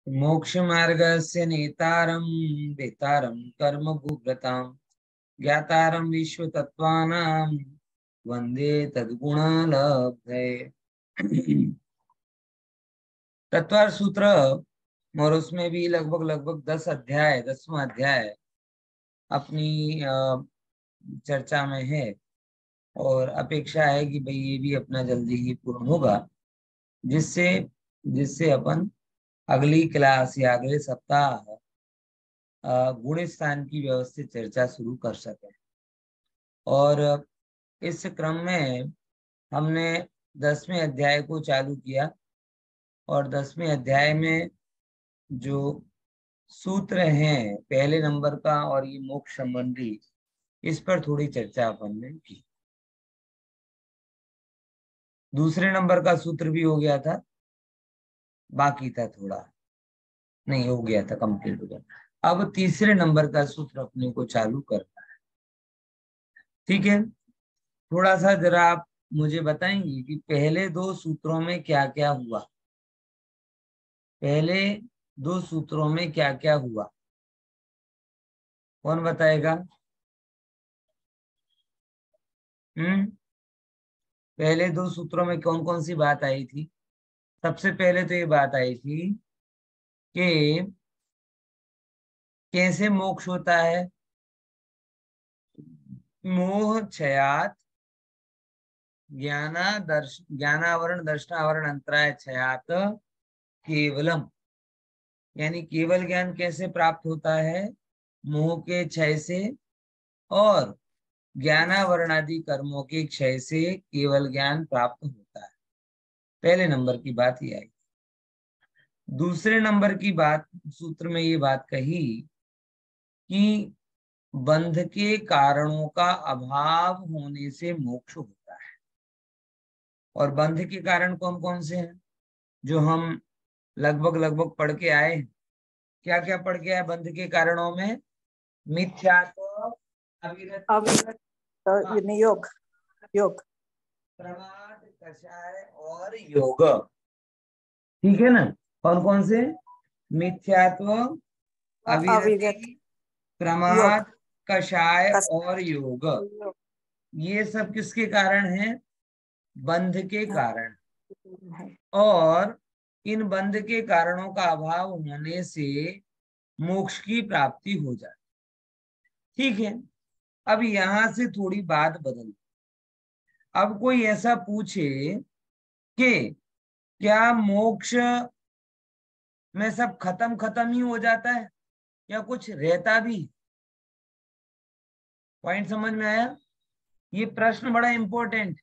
मोक्ष मार्गस्य नेतारं वेतारं कर्म भूव्रतां ज्ञातारं विश्वतत्त्वानां वंदे तद्गुणलब्धये। तत्वार सूत्र, और उसमें भी लगभग लगभग 10 अध्याय, 10वां अध्याय अपनी चर्चा में है। और अपेक्षा है कि भाई ये भी अपना जल्दी ही पूर्ण होगा, जिससे जिससे अपन अगली क्लास या अगले सप्ताह गुण स्थान की व्यवस्थित चर्चा शुरू कर सके। और इस क्रम में हमने 10वें अध्याय को चालू किया, और 10वें अध्याय में जो सूत्र हैं पहले नंबर का और ये मोक्ष संबंधी, इस पर थोड़ी चर्चा अपन ने की। दूसरे नंबर का सूत्र भी हो गया था, बाकी था थोड़ा, नहीं हो गया था, कंप्लीट हो गया। अब तीसरे नंबर का सूत्र अपने को चालू करना है। ठीक है, थोड़ा सा जरा आप मुझे बताएंगे कि पहले दो सूत्रों में क्या क्या हुआ। पहले दो सूत्रों में क्या क्या हुआ, कौन बताएगा? पहले दो सूत्रों में कौन कौन सी बात आई थी? सबसे पहले तो ये बात आई थी कि कैसे मोक्ष होता है। मोह क्षयात ज्ञानावरण दर्शनावरण अंतराय क्षयात केवलम, यानी केवल ज्ञान कैसे प्राप्त होता है? मोह के क्षय से और ज्ञानावरण आदि कर्मों के क्षय से केवल ज्ञान प्राप्त होता है। पहले नंबर की बात ये आई। दूसरे नंबर की बात, सूत्र में ये बात कही कि बंध के कारणों का अभाव होने से मोक्ष होता है। और बंध के कारण कौन कौन से हैं जो हम लगभग लगभग पढ़ के आए? क्या क्या पढ़ के आए बंध के कारणों में? मिथ्यात्व, अविरत, योग, योग, प्रमाद, कषाय और योग। ठीक है ना? कौन कौन से? मिथ्यात्व, अविरति, प्रमाद, कषाय और योग। ये सब किसके कारण है? बंध के कारण। और इन बंध के कारणों का अभाव होने से मोक्ष की प्राप्ति हो जाती। ठीक है, अब यहां से थोड़ी बात बदल। अब कोई ऐसा पूछे कि क्या मोक्ष में सब खत्म खत्म ही हो जाता है या कुछ रहता भी? पॉइंट समझ में आया? ये प्रश्न बड़ा इंपॉर्टेंट।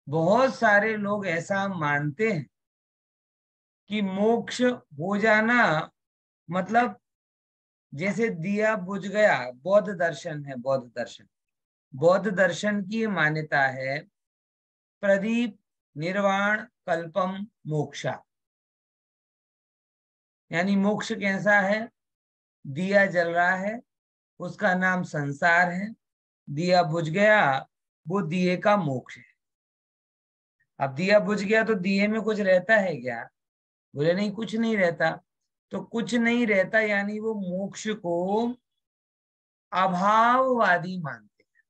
बहुत सारे लोग ऐसा मानते हैं कि मोक्ष हो जाना मतलब जैसे दिया बुझ गया। बौद्ध दर्शन है, बौद्ध दर्शन, बौद्ध दर्शन की मान्यता है प्रदीप निर्वाण कल्पम मोक्षा। यानी मोक्ष कैसा है? दिया जल रहा है, उसका नाम संसार है, दिया बुझ गया, वो दिए का मोक्ष है। अब दिया बुझ गया तो दिए में कुछ रहता है क्या? बोले नहीं, कुछ नहीं रहता। तो कुछ नहीं रहता यानी वो मोक्ष को अभाववादी मानते हैं।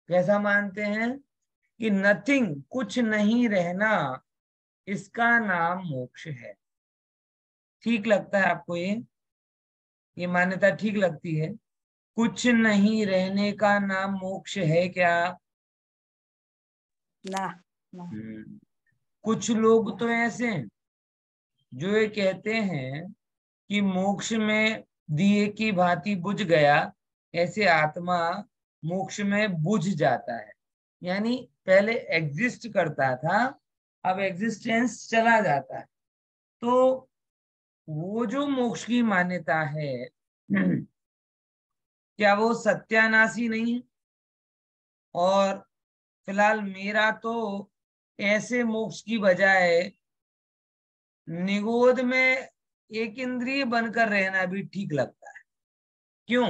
कैसा मानते हैं? कि नथिंग, कुछ नहीं रहना, इसका नाम मोक्ष है। ठीक लगता है आपको ये मान्यता ठीक लगती है? कुछ नहीं रहने का नाम मोक्ष है क्या? ना, ना। कुछ लोग तो ऐसे हैं जो ये कहते हैं कि मोक्ष में दिए की भांति बुझ गया, ऐसे आत्मा मोक्ष में बुझ जाता है। यानी पहले एग्जिस्ट करता था, अब एग्जिस्टेंस चला जाता है। तो वो जो मोक्ष की मान्यता है क्या वो सत्यानाशी नहीं है? और फिलहाल मेरा तो ऐसे मोक्ष की बजाय निगोद में एक इंद्रिय बनकर रहना भी ठीक लगता है। क्यों?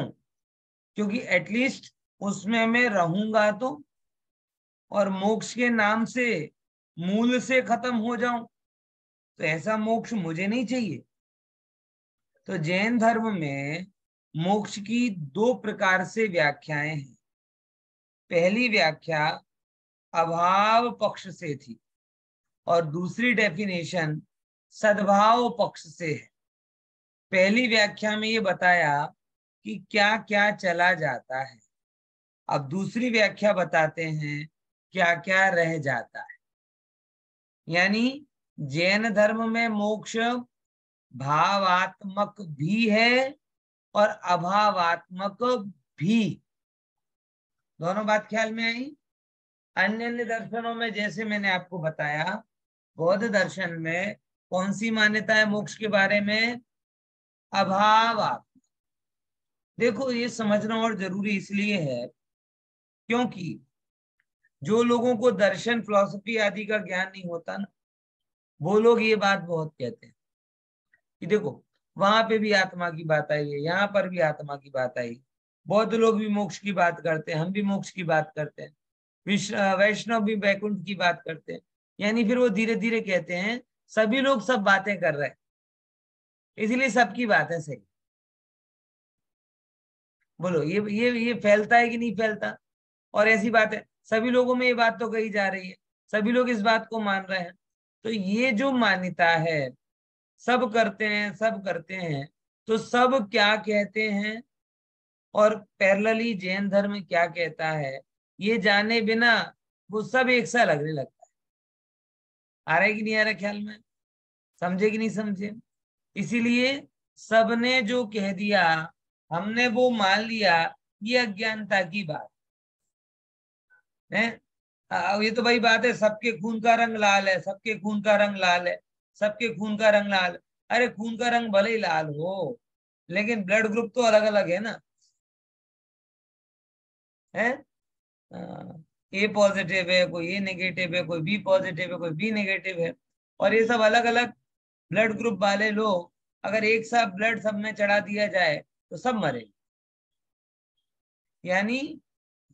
क्योंकि एटलीस्ट उसमें मैं रहूंगा तो, और मोक्ष के नाम से मूल से खत्म हो जाऊं। तो ऐसा मोक्ष मुझे नहीं चाहिए। तो जैन धर्म में मोक्ष की दो प्रकार से व्याख्याएं हैं। पहली व्याख्या अभाव पक्ष से थी और दूसरी डेफिनेशन सद्भाव पक्ष से है। पहली व्याख्या में ये बताया कि क्या क्या चला जाता है, अब दूसरी व्याख्या बताते हैं क्या क्या रह जाता है। यानी जैन धर्म में मोक्ष भावात्मक भी है और अभावात्मक भी। दोनों बात ख्याल में आई। अन्य अन्य दर्शनों में जैसे मैंने आपको बताया, बौद्ध दर्शन में कौन सी मान्यता है मोक्ष के बारे में? अभावात्मक। देखो ये समझना और जरूरी इसलिए है क्योंकि जो लोगों को दर्शन फिलॉसफी आदि का ज्ञान नहीं होता ना, वो लोग ये बात बहुत कहते हैं कि देखो वहां पे भी आत्मा की बात आई है, यहाँ पर भी आत्मा की बात आई। बौद्ध लोग भी मोक्ष की बात करते हैं, हम भी मोक्ष की बात करते हैं, वैष्णव भी वैकुंठ की बात करते हैं। यानी फिर वो धीरे धीरे कहते हैं सभी लोग सब बातें कर रहे हैं, इसलिए सबकी बात है सही। बोलो ये फैलता है कि नहीं फैलता? और ऐसी बात है, सभी लोगों में ये बात तो कही जा रही है, सभी लोग इस बात को मान रहे हैं। तो ये जो मान्यता है सब करते हैं सब करते हैं, तो सब क्या कहते हैं और पैरेलली जैन धर्म क्या कहता है, ये जाने बिना वो सब एक सा लगने लगता है। आ रहा है कि नहीं आ रहा ख्याल में? समझे कि नहीं समझे? इसीलिए सबने जो कह दिया हमने वो मान लिया, ये अज्ञानता की बात है। ये तो भाई बात है, सबके खून का रंग लाल है, सबके खून का रंग लाल है, सबके खून का रंग लाल। अरे खून का रंग भले ही लाल हो, लेकिन ब्लड ग्रुप तो अलग अलग है ना, है? ए पॉजिटिव है, कोई ए नेगेटिव है, कोई बी पॉजिटिव है, कोई बी नेगेटिव है। और ये सब अलग अलग ब्लड ग्रुप वाले लोग अगर एक साथ ब्लड सब में चढ़ा दिया जाए तो सब मरे। यानी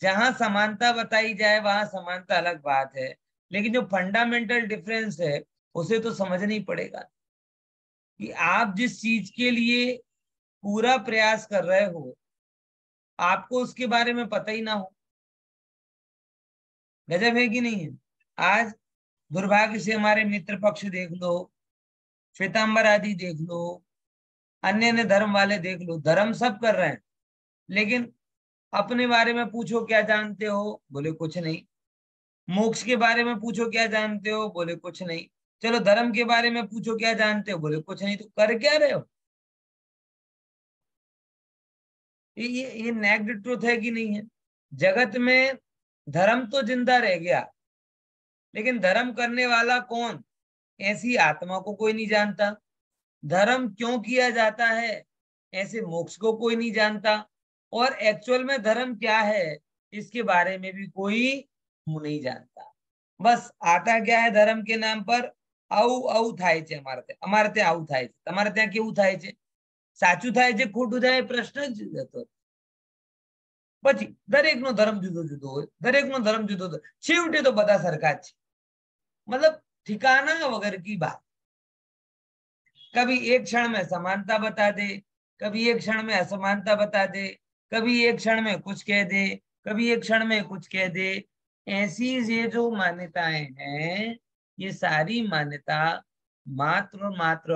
जहां समानता बताई जाए वहां समानता अलग बात है, लेकिन जो फंडामेंटल डिफरेंस है उसे तो समझना ही पड़ेगा कि आप जिस चीज के लिए पूरा प्रयास कर रहे हो आपको उसके बारे में पता ही ना हो। गजब है कि नहीं है? आज दुर्भाग्य से हमारे मित्र पक्ष देख लो, श्वेतांबर आदि देख लो, अन्य अन्य धर्म वाले देख लो, धर्म सब कर रहे हैं, लेकिन अपने बारे में पूछो क्या जानते हो, बोले कुछ नहीं। मोक्ष के बारे में पूछो क्या जानते हो, बोले कुछ नहीं। चलो धर्म के बारे में पूछो क्या जानते हो, बोले कुछ नहीं। तो कर क्या रहे हो? ये नेक्ड ट्रुथ है कि नहीं है? जगत में धर्म तो जिंदा रह गया, लेकिन धर्म करने वाला कौन, ऐसी आत्मा को कोई नहीं जानता। धर्म क्यों किया जाता है, ऐसे मोक्ष को कोई नहीं जानता। और एक्चुअल में धर्म क्या है इसके बारे में भी कोई मुंह नहीं जानता। बस आता क्या है धर्म के नाम पर, આવું આવું થાય છે અમારે ત્યાં આવું થાય છે, તમારે ત્યાં કેવું થાય છે? સાચું થાય છે ખોટું થાય પ્રશ્ન જ હતો। પછી દરેકનો ધર્મ જુદો જુદો હોય, દરેકનો ધર્મ જુદો જુદો, છેવટે તો બધા સરખા જ છે। मतलब ठिकाना वगैरह की बात। कभी एक क्षण में समानता बता दे, कभी एक क्षण में असमानता बता दे, कभी एक क्षण में कुछ कह दे, कभी एक क्षण में कुछ कह दे। ऐसी ये जो मान्यताएं हैं, ये सारी मान्यता मात्र मात्र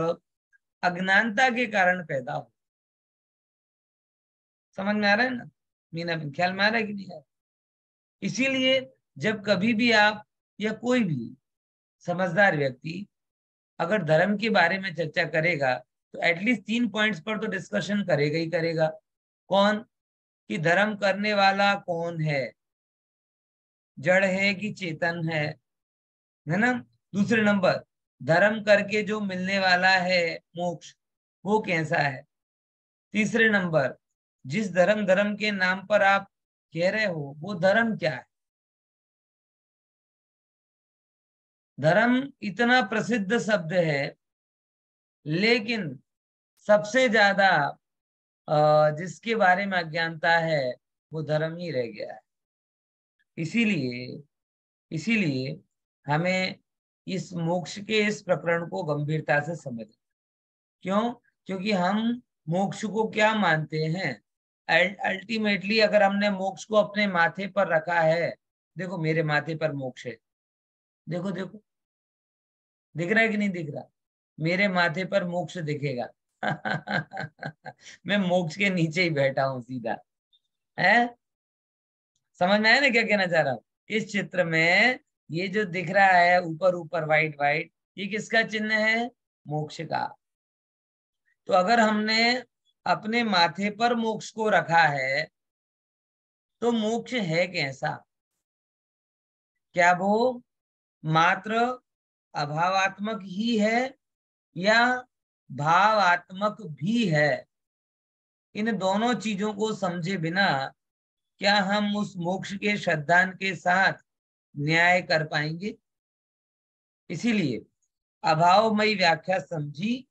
अज्ञानता के कारण पैदा हो। समझ में आ रहा है ना मीना? ख्याल में आ रहा है कि नहीं? इसीलिए जब कभी भी आप या कोई भी समझदार व्यक्ति अगर धर्म के बारे में चर्चा करेगा तो एटलीस्ट 3 पॉइंट्स पर तो डिस्कशन करेगा ही करेगा। कौन? कि धर्म करने वाला कौन है, जड़ है कि चेतन है ना? दूसरे नंबर, धर्म करके जो मिलने वाला है मोक्ष, वो कैसा है? तीसरे नंबर, जिस धर्म धर्म के नाम पर आप कह रहे हो वो धर्म क्या है? धर्म इतना प्रसिद्ध शब्द है, लेकिन सबसे ज्यादा जिसके बारे में अज्ञानता है वो धर्म ही रह गया है। इसीलिए इसीलिए हमें इस मोक्ष के इस प्रकरण को गंभीरता से समझ। क्यों? क्योंकि हम मोक्ष को क्या मानते हैं, अल्टीमेटली अगर हमने मोक्ष को अपने माथे पर रखा है, देखो मेरे माथे पर मोक्ष है, देखो देखो दिख रहा है कि नहीं दिख रहा, मेरे माथे पर मोक्ष दिखेगा। मैं मोक्ष के नीचे ही बैठा हूं सीधा, है? समझ में आया ना क्या कहना चाह रहा हूं? इस चित्र में ये जो दिख रहा है ऊपर ऊपर वाइट वाइट, ये किसका चिन्ह है? मोक्ष का। तो अगर हमने अपने माथे पर मोक्ष को रखा है तो मोक्ष है कैसा? क्या वो मात्र अभावात्मक ही है या भावात्मक भी है? इन दोनों चीजों को समझे बिना क्या हम उस मोक्ष के श्रद्धान के साथ न्याय कर पाएंगे? इसीलिए अभावमयी व्याख्या समझी।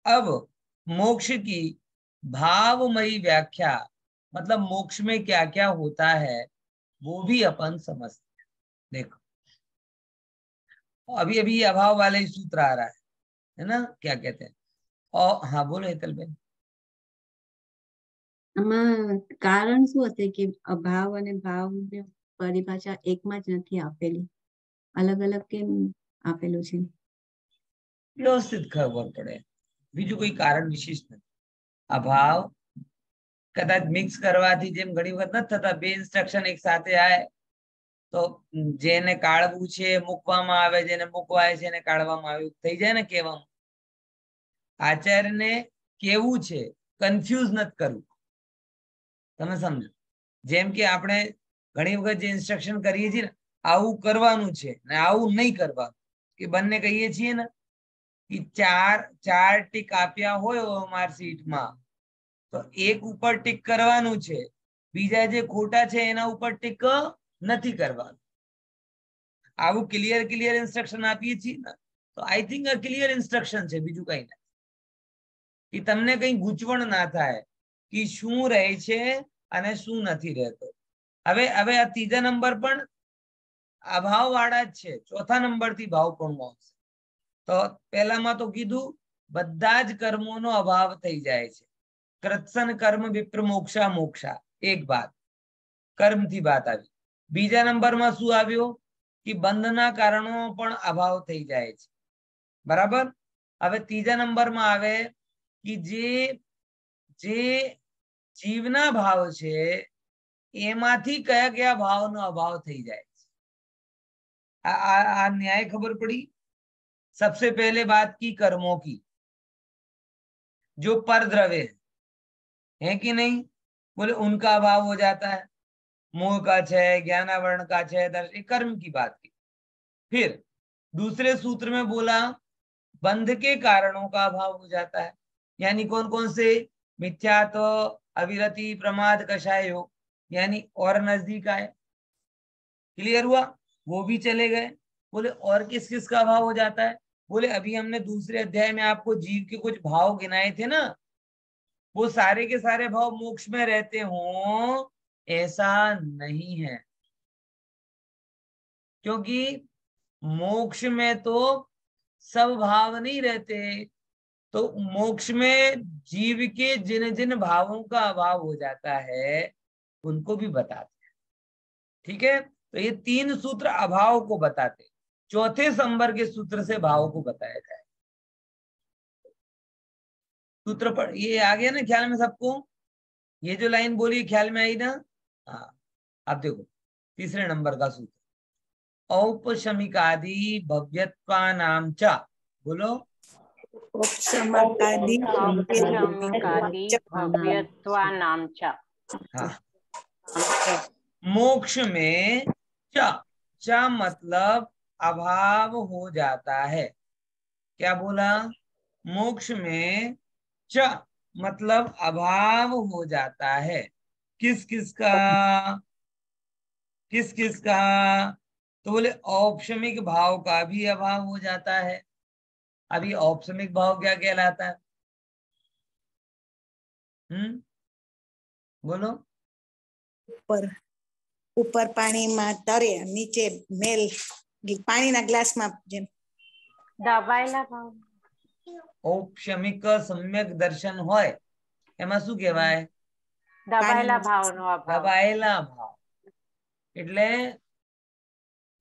अब मोक्ष की भावमयी व्याख्या, मतलब मोक्ष में क्या क्या होता है वो भी अपन समझते हैं। देखो अभी अभी अभाव वाले ही सूत्र आ रहा है ना, क्या कहते हैं? और हाँ बोलो हेतल बेन। આમાં કારણ શું હશે કે અભાવ અને ભાવની પરિભાષા એકમાં જ નથી આપેલી, અલગ અલગ કેમ આપેલું છે? વ્યવસ્થિત ખબર પડે, બીજું કોઈ કારણ વિશેષ નથી. અભાવ કદાચ મિક્સ કરવાથી જેમ ઘણી વખત નથી થતા, બે ઇન્સ્ટ્રક્શન એક સાથે આવે તો જેને કાઢવું છે મૂકવામાં આવે, જેને મૂકવાય છે એને કાઢવામાં આવે, થઈ જાય ને કહેવામાં. આચાર્યને કેવું છે, કન્ફ્યુઝ નથી કરવું. તમે સમજો, જેમ કે આપણે ઘણી વખત જે ઇન્સ્ટ્રક્શન કરીએ છીએ ને, આવું કરવાનું છે ને આવું નહીં કરવાનું, કે બંને કહીએ છીએ ને કે ચાર ટીક આપ્યા હોય માર્કશીટમાં તો એક ઉપર ટીક કરવાનું છે, બીજા જે ખોટા છે એના ઉપર ટીક નથી કરવાનું. આવું ક્લિયર ઇન્સ્ટ્રક્શન આપીએ છીએ ને, તો આઈ થિંક આ ક્લિયર ઇન્સ્ટ્રક્શન છે, બીજું કઈ નથી. કે તમને કઈ ગૂંચવણ ના થાય કે શું રહે છે અને શું નથી રહેતો. હવે આ ત્રીજા નંબર પણ અભાવ વાળા જ છે, ચોથા નંબર થી ભાવ પણ આવશે. તો પહેલામાં તો કીધું બધા જ કર્મોનો અભાવ થઈ જાય છે. કૃત્સન કર્મ વિપ્ર મોક્ષા મોક્ષા, એક વાત કર્મ થી વાત આવી. બીજા નંબરમાં શું આવ્યો કે બંધના કારણો પણ અભાવ થઈ જાય છે, બરાબર. હવે ત્રીજા નંબરમાં આવે કે જે જીવના ભાવ છે એમાંથી કયા કયા ભાવનો અભાવ થઈ જાય છે. આ न्याय खबर पड़ी. सबसे पहले बात की कर्मों की, जो पर द्रव्य है कि नहीं, बोले उनका अभाव हो जाता है. मोह का छय, ज्ञानावरण का छय, दर्शन, कर्म की बात की. फिर दूसरे सूत्र में बोला बंध के कारणों का अभाव हो जाता है. यानी कौन कौन से? मिथ्यात्व, अविरति, प्रमाद, कषाय योग, यानी और नजदीक आए. क्लियर हुआ? वो भी चले गए. बोले और किस किस का अभाव हो जाता है? बोले अभी हमने दूसरे अध्याय में आपको जीव के कुछ भाव गिनाए थे ना, वो सारे के सारे भाव मोक्ष में रहते हों ऐसा नहीं है, क्योंकि मोक्ष में तो सब भाव नहीं रहते. तो मोक्ष में जीव के जिन जिन भावों का अभाव हो जाता है उनको भी बताते हैं. ठीक है, तो ये तीन सूत्र अभाव को बताते, चौथे संबर के सूत्र से भाव को बताया जाए. सूत्र पर ये आ गया ना ख्याल में सबको? ये जो लाइन बोली ख्याल में आई ना? हाँ. अब देखो तीसरे नंबर का सूत्र, औपशमिकादि भव्यत्वानाम च, बोलो औपशमिकादि भव्यत्वानाम च. हाँ. मोक्ष में च मतलब अभाव हो जाता है. क्या बोला? मोक्ष में च मतलब अभाव हो जाता है. किस किस का? किस किस का? तो बोले औपशमिक भाव का भी अभाव हो जाता है. अभी औपशमिक भाव क्या कहलाता है? बोलो. ઉપર પાણીમાં તરે, નીચે મેલ પાણીના ગ્લાસમાં જેમ દબાયેલા ભાવ ઔપશમિક સમ્યક દર્શન હોય એમાં શું કહેવાય? દબાયેલા ભાવનો અભાવ. દબાયેલા ભાવ. એટલે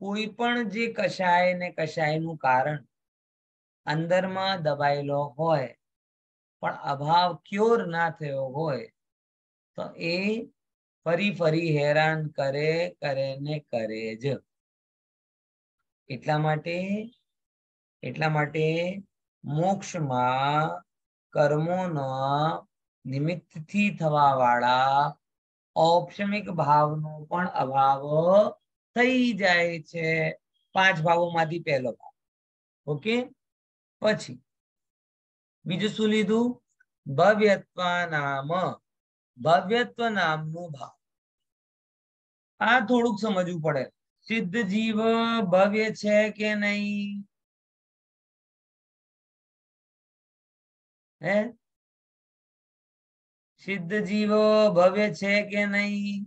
કોઈ પણ જે કશાય ને કશાયનું કારણ અંદરમાં દબાયેલો હોય પણ અભાવ ક્યોર ના થયો હોય તો એ ફરી ફરી હેરાન કરે ને કરે જ. એટલા માટે મોક્ષમાં કર્મોના નિમિત્તથી થવા વાળા ઔપશમિક ભાવનો પણ અભાવ થઈ જાય છે. 5 ભાવોમાંથી પહેલો ભાવ. ઓકે, પછી બીજું શું લીધું? ભવ્યત્વ નામનું ભાવ. આ થોડુંક સમજવું પડે. સિદ્ધ જીવ ભવ્ય છે કે નહીં? હે, સિદ્ધ જીવ ભવ્ય છે કે નહીં?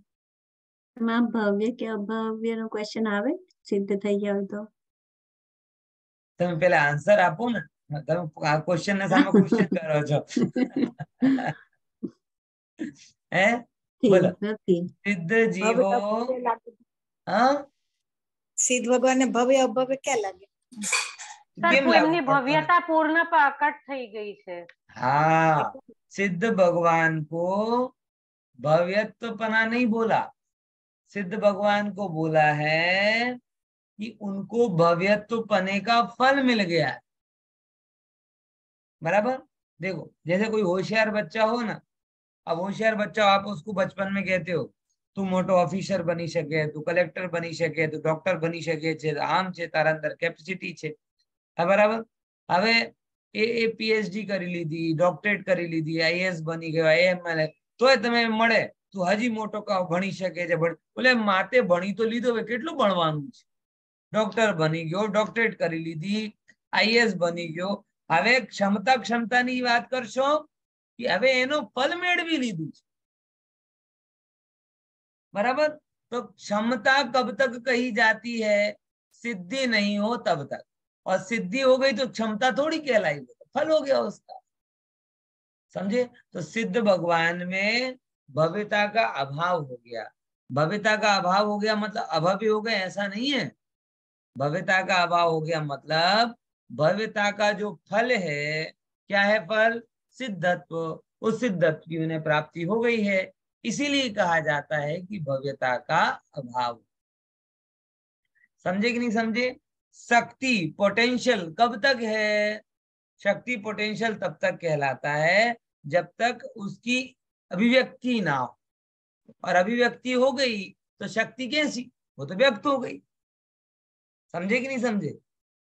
એમાં ભવ્ય કે અભવ્ય નો ક્વેશ્ચન આવે? સિદ્ધ થઈ ગયા હોય તો તમે પેલા આન્સર આપો ને. તમે આ ક્વેશ્ચન ને સામે ક્વેશ્ચન કરો છો. હે, બોલો. નથી. સિદ્ધ જીવો. હા, સિદ્ધ ભગવાન ને ભવ્ય અભવ્ય ક્યાં લાગે? કેમ લાગુ એમની પડતું ભવ્યતા પૂર્ણ પ્રકટ થઈ ગઈ છે. हाँ, सिद्ध भगवान को भव्यत्वपना नहीं बोला, सिद्ध भगवान को बोला है कि उनको भव्यत्वपने का फल मिल गया है. बराबर. देखो, जैसे कोई होशियार बच्चा हो ना, अब होशियार बच्चा आप उसको बचपन में कहते हो तू मोटो ऑफिसर बनी सके, तू कलेक्टर बनी सके, तू डॉक्टर बनी सके છે, આમ છે, તારા અંદર કેપેસિટી છે. બરાબર. હવે એ પીએચડી કરી લીધી, ડોક્ટરેટ કરી લીધી, આઈએએસ બની ગયો, આઈએમએલ, તોય તમે મળે તું હજી મોટો ભણી શકે છે. બોલે માતે ભણી તો લીધો, હવે કેટલું ભણવાનું છે? ડોક્ટર બની ગયો, ડોક્ટરેટ કરી લીધી, આઈએએસ બની ગયો. હવે ક્ષમતાની વાત કરશો કે હવે એનો ફલ મેળવી લીધું છે. बराबर. तो क्षमता कब तक कही जाती है? सिद्धि नहीं हो तब तक. और सिद्धि हो गई तो क्षमता थोड़ी कहलाई, फल हो गया उसका. समझे? तो सिद्ध भगवान में भव्यता का अभाव हो गया. भव्यता का अभाव हो गया मतलब अभव्य हो गया, ऐसा नहीं है. भव्यता का अभाव हो गया मतलब भव्यता का जो फल है, क्या है फल? सिद्धत्व. उस सिद्धत्व की उन्हें प्राप्ति हो गई है. इसीलिए कहा जाता है कि भव्यता का अभाव. समझे कि नहीं समझे? शक्ति पोटेंशियल कब तक है? शक्ति पोटेंशियल तब तक कहलाता है जब तक उसकी अभिव्यक्ति ना हो. और अभिव्यक्ति हो गई तो शक्ति कैसी? वो तो व्यक्त हो गई. समझे कि नहीं समझे?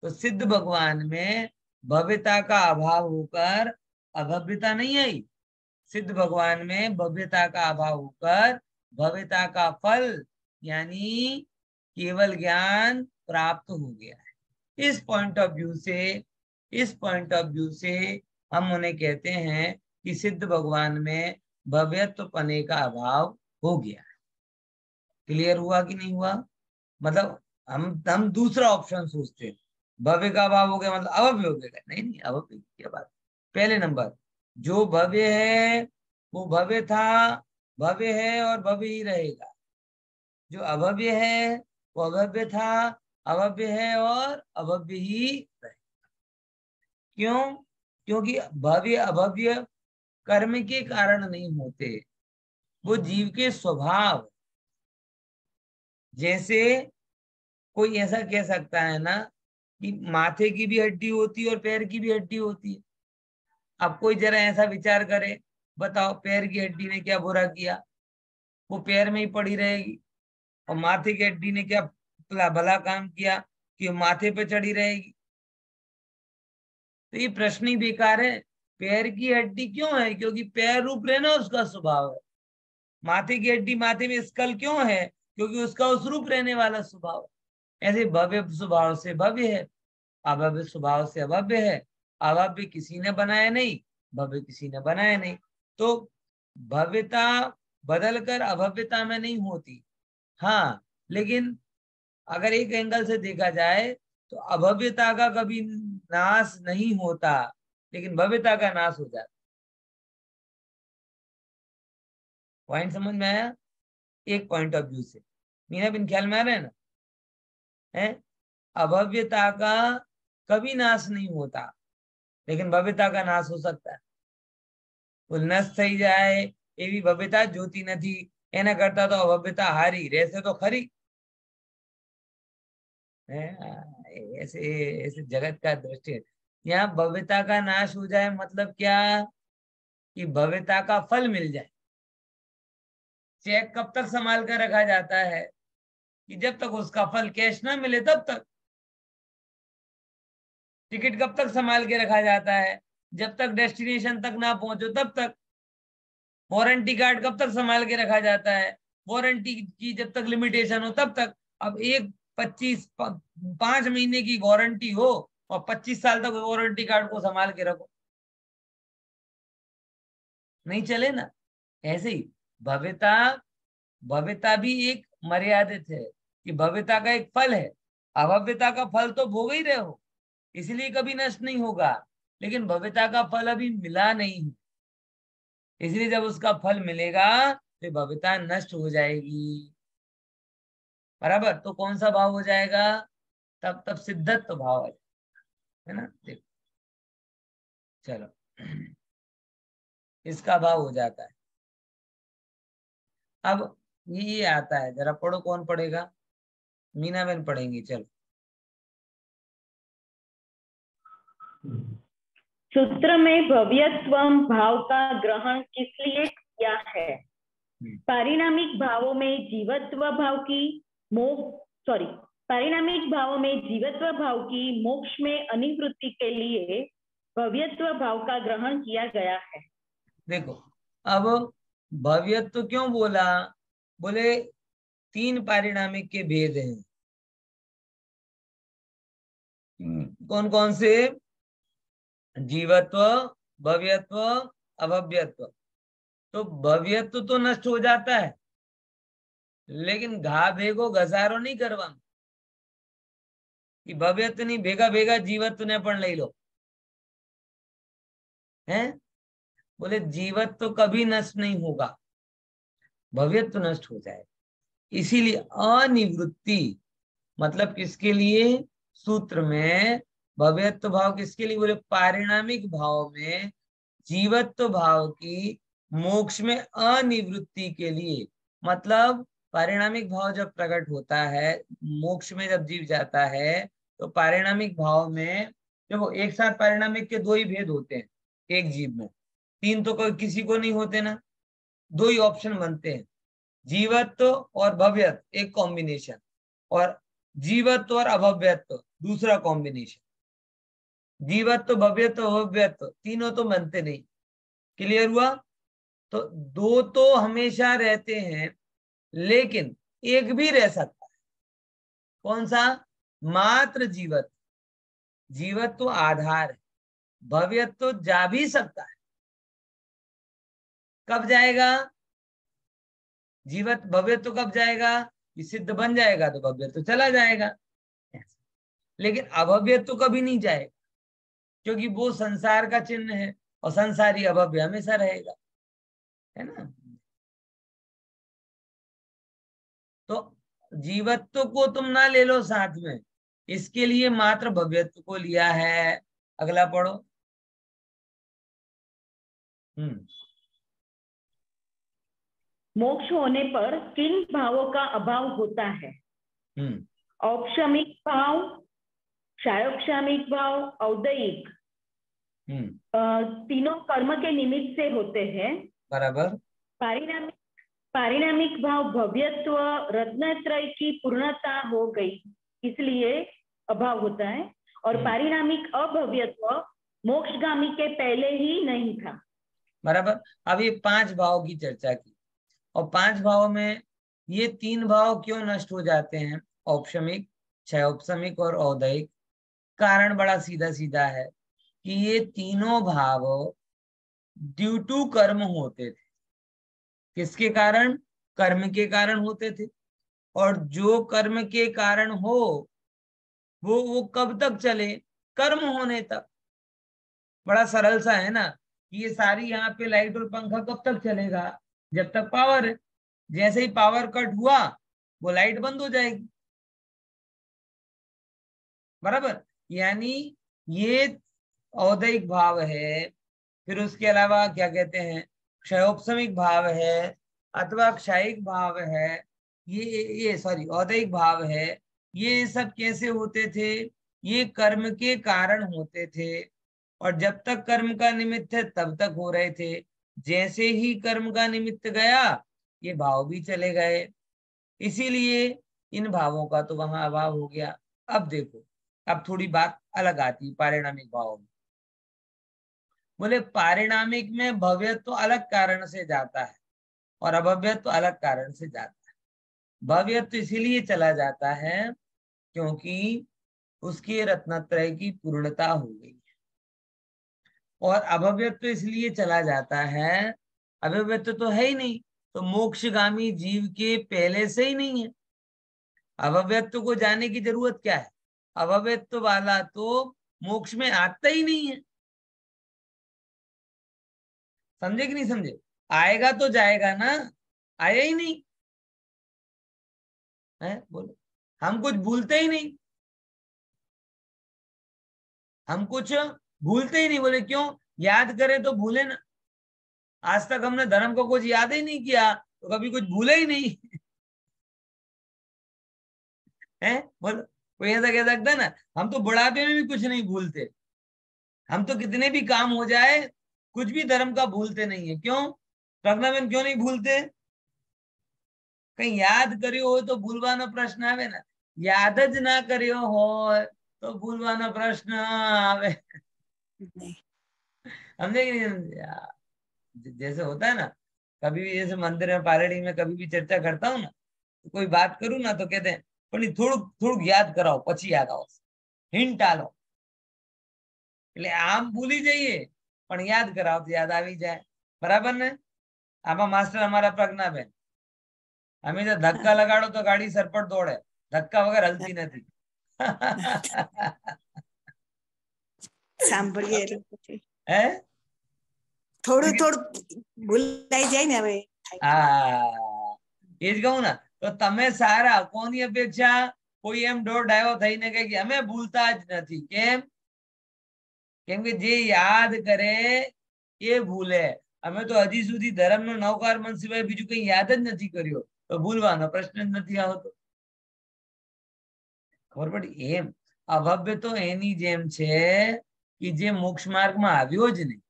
तो सिद्ध भगवान में भव्यता का अभाव होकर अभव्यता नहीं आई. सिद्ध भगवान में भव्यता का अभाव होकर भव्यता का फल यानी केवल ज्ञान प्राप्त हो गया है. इस पॉइंट ऑफ व्यू से हम उन्हें कहते हैं कि सिद्ध भगवान में भव्यत्वपने का अभाव हो गया है. क्लियर हुआ कि नहीं हुआ? मतलब हम दूसरा ऑप्शन सोचते हैं, भव्य का अभाव हो गया मतलब अभव्य हो गया. नहीं, अभव्य की बात. पहले नंबर, जो भव्य है वो भव्य था, भव्य है और भव्य ही रहेगा. जो अभव्य है वो अभव्य था, अभव्य है और अभव्य ही रहेगा. क्यों? क्योंकि भव्य अभव्य कर्म के कारण नहीं होते, वो जीव के स्वभाव. जैसे कोई ऐसा कह सकता है ना कि माथे की भी हड्डी होती है और पैर की भी हड्डी होती है. अब कोई जरा ऐसा विचार करे, बताओ पैर की हड्डी ने क्या बुरा किया? वो पैर में ही पड़ी रहेगी. और माथे की हड्डी ने क्या भला काम किया कि माथे पे चढ़ी रहेगी? तो ये प्रश्न ही बेकार है. पैर की हड्डी क्यों है? क्योंकि पैर रूप रहना उसका स्वभाव है. माथे की हड्डी माथे में स्कल क्यों है? क्योंकि उसका उस रूप रहने वाला स्वभाव है. ऐसे भव्य स्वभाव से भव्य है, अभव्य स्वभाव से अभव्य है. अभव्य किसी ने बनाया नहीं, भव्य किसी ने बनाया नहीं. तो भव्यता बदलकर अभव्यता में नहीं होती. हाँ, लेकिन अगर एक एंगल से देखा जाए तो अभव्यता का कभी नाश नहीं होता, लेकिन भव्यता का नाश हो जाता। पॉइंट समझ में आया? एक पॉइंट ऑफ व्यू से मीना बिन ख्याल में आ रहा है ना? है अभव्यता का कभी नाश नहीं होता, लेकिन भव्यता का नाश हो सकता है। वो नष्ट થઈ જાય એવી ભવ્યતા જોતી નથી, એના કરતા તો અભવ્યતા હારી રહેશે તો ખરી। ऐसे ऐसे जगत का दृष्टि है। यहाँ भव्यता का नाश हो जाए मतलब क्या कि भव्यता का फल मिल जाए। चेक कब तक संभाल कर रखा जाता है कि जब तक उसका फल कैश ना मिले तब तक। टिकट कब तक संभाल के रखा जाता है? जब तक डेस्टिनेशन तक ना पहुंचो तब तक। वारंटी कार्ड कब तक संभाल के रखा जाता है? वारंटी की जब तक लिमिटेशन हो तब तक। अब 5 महीने की वारंटी हो और 25 साल तक वारंटी कार्ड को संभाल के रखो, नहीं चले ना। ऐसे ही भव्यता, भव्यता भी एक मर्यादित है कि भव्यता का एक फल है। अभव्यता का फल तो भोग ही रहे हो, इसलिए कभी नष्ट नहीं होगा, लेकिन भव्यता का फल अभी मिला नहीं है, इसलिए जब उसका फल मिलेगा तो भव्यता नष्ट हो जाएगी। बराबर? तो कौन सा भाव हो जाएगा? तब सिद्धत्व भाव आ जाएगा, है ना? देखो चलो, इसका भाव हो जाता है। अब ये आता है, जरा पढ़ो, कौन पढ़ेगा? मीना बहन पढ़ेंगी, चलो। सूत्र में भव्यत्व भाव का ग्रहण किस लिए किया है? पारिणामिक भावों में जीवत्व भाव की पारिणामिक भावों में जीवत्व भाव की मोक्ष में अनिवृत्ति के लिए भव्यत्व भाव का ग्रहण किया गया है। देखो, अब भव्यत्व क्यों बोला? बोले 3 पारिणामिक के भेद हैं। कौन कौन से? जीवत्व, भव्यत्व, अभव्यत्व। तो भव्यत्व तो नष्ट हो जाता है, लेकिन घा भेगो घसारो नहीं करवा कि भव्यत्व नहीं भेगा भेगा जीवत्व ने पण लई लो, हैं? बोले जीवत्व कभी नष्ट नहीं होगा, भव्यत्व नष्ट हो जाए। इसीलिए अनिवृत्ति मतलब किसके लिए? सूत्र में भव्यत्व भाव किसके लिए? बोले पारिणामिक भाव में जीवत्व भाव की मोक्ष में अनिवृत्ति के लिए। मतलब पारिणामिक भाव जब प्रकट होता है, मोक्ष में जब जीव जाता है, तो पारिणामिक भाव में देखो, एक साथ पारिणामिक के 2 ही भेद होते हैं एक जीव में, 3 तो कोई किसी को नहीं होते ना, 2 ही ऑप्शन बनते हैं, जीवत्व और भव्यत्व एक कॉम्बिनेशन, और जीवत्व और अभव्यत्व दूसरा कॉम्बिनेशन। जीवत्व, भव्यत्व, अभव्यत्व तीनों तो बनते नहीं। क्लियर हुआ? तो 2 तो हमेशा रहते हैं, लेकिन एक भी रह सकता है। कौन सा? मात्र जीवत्व। जीवत्व तो आधार है, भव्यत्व तो जा भी सकता है। कब जाएगा जीवत्व? भव्यत्व कब जाएगा? ये सिद्ध बन जाएगा तो भव्यत्व चला जाएगा, लेकिन अभव्यत्व कभी नहीं जाएगा, क्योंकि वो संसार का चिन्ह है और संसारी अभव्य हमेशा रहेगा, है ना? तो जीवत्व को तुम ना ले लो साथ में, इसके लिए मात्र भव्यत्व को लिया है। अगला पढ़ो। मोक्ष होने पर किन भावों का अभाव होता है? औपशमिक भाव, क्षायोक्षमिक भाव, औदयिक। तीनों कर्म के निमित्त से होते हैं। बराबर। पारिणामिक भाव भव्यत्व रत्नत्रय की पूर्णता हो गई, इसलिए अभाव होता है, और पारिणामिक अभव्यत्व मोक्षगामी के पहले ही नहीं था। बराबर। अब ये 5 भाव की चर्चा की, और 5 भाव में ये 3 भाव क्यों नष्ट हो जाते हैं? औपशमिक, क्षयोपशमिक और औदयिक। कारण बड़ा सीधा सीधा है कि ये तीनों भाव ड्यू टू कर्म होते थे। किसके कारण? कर्म के कारण होते थे। और जो कर्म के कारण हो वो कब तक चले? कर्म होने तक। बड़ा सरल सा है ना कि ये सारी यहाँ पे लाइट और पंखा कब तक चलेगा, जब तक पावर है। जैसे ही पावर कट हुआ वो लाइट बंद हो जाएगी, बराबर। यानी ये औदैहिक भाव है। फिर उसके अलावा क्या कहते हैं, क्षयोपशमिक भाव है अथवा क्षयिक भाव है, ये सॉरी औदैहिक भाव है। ये सब कैसे होते थे, ये कर्म के कारण होते थे, और जब तक कर्म का निमित्त है तब तक हो रहे थे। जैसे ही कर्म का निमित्त गया ये भाव भी चले गए, इसीलिए इन भावों का तो वहां अभाव हो गया। अब देखो, अब थोड़ी बात अलग आती है पारिणामिक भाव में। बोले पारिणामिक में भव्यत्व तो अलग कारण से जाता है और अभव्यत्व तो अलग कारण से जाता है। भव्यत्व तो इसीलिए चला जाता है क्योंकि उसकी रत्नत्रय की पूर्णता हो गई है, और अभव्यत्व तो इसलिए चला जाता है, अभव्यत्व तो है ही नहीं, तो मोक्षगामी जीव के पहले से ही नहीं है। अभव्यत्व को जाने की जरूरत क्या है, अभव्यत्व वाला तो मोक्ष में आता ही नहीं है। समझे कि नहीं समझे? आएगा तो जाएगा ना, आया ही नहीं है। बोलो, हम कुछ भूलते ही नहीं, हम कुछ भूलते ही नहीं। बोले क्यों? याद करें तो भूले ना। आज तक हमने धर्म को कुछ याद ही नहीं किया तो कभी कुछ भूले ही नहीं है। बोलो, कोई ऐसा कह सकता है ना हम तो बुढ़ापे में भी कुछ नहीं भूलते, हम तो कितने भी काम हो जाए कुछ भी धर्म का भूलते नहीं है। क्यों? प्रज्ञावन क्यों नहीं भूलते? कहीं याद करियो हो तो भूलवानो प्रश्न आवे ना, याद ज ना करियो हो तो भूलवानो प्रश्न आवे। नहीं। समझे कि नहीं समझे? जैसे होता है ना, कभी भी जैसे मंदिर में पालड़ी में कभी भी चर्चा करता हूँ ना, तो कोई बात करूँ ना तो कहते हैं પણ થોડુંક થોડુંક याद कराओ પછી याद आओ, हिंट आलो। એટલે આમ ભૂલી જઈએ પણ याद कराओ तो याद આવી જાય, બરાબર ને? આમાં માસ્ટર અમારા પ્રજ્ઞાબેન, અમે તો ધક્કા લગાડો તો ગાડી સરપટ દોડે, ધક્કા વગર હલતી નથી સાંભળીએ એટલે પછી હે થોડું થોડું ભૂલાઈ જાય ને હવે. એ જ કહું ને, તો તમે સારા કોની અપેક્ષા? કોઈ એમ ડોર ડાયો થઈને કહે કે અમે ભૂલતા જ નથી. કેમ કે જે યાદ કરે એ ભૂલે. અમે તો હજી સુધી ધર્મનો નવકાર મન સિવાય બીજું કઈ યાદ જ નથી કર્યો, તો ભૂલવાનો પ્રશ્ન જ નથી આવતો. ખબર પડી? એમ અભવ્ય તો એની જેમ છે कि जे मोक्ष मार्ग में આવ્યો જ नहीं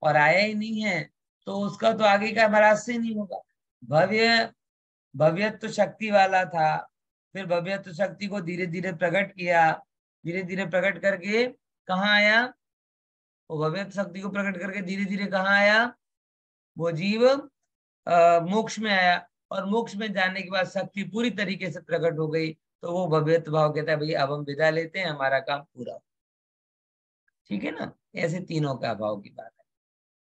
और आया ही नहीं है तो उसका तो आगे का रास्ता ही नहीं होगा। भव्यत्व तो शक्ति वाला था, फिर भव्यत्व शक्ति को धीरे धीरे प्रकट किया, धीरे धीरे प्रकट करके कहाँ आया? वो भव्यत्व शक्ति को प्रकट करके धीरे धीरे कहाँ आया? वो जीव मोक्ष में आया, और मोक्ष में जाने के बाद शक्ति पूरी तरीके से प्रकट हो गई, तो वो भव्यत्व भाव कहता है भाई अब हम विदा लेते हैं, हमारा काम पूरा। ठीक है ना? ऐसे तीनों का भाव की बात है।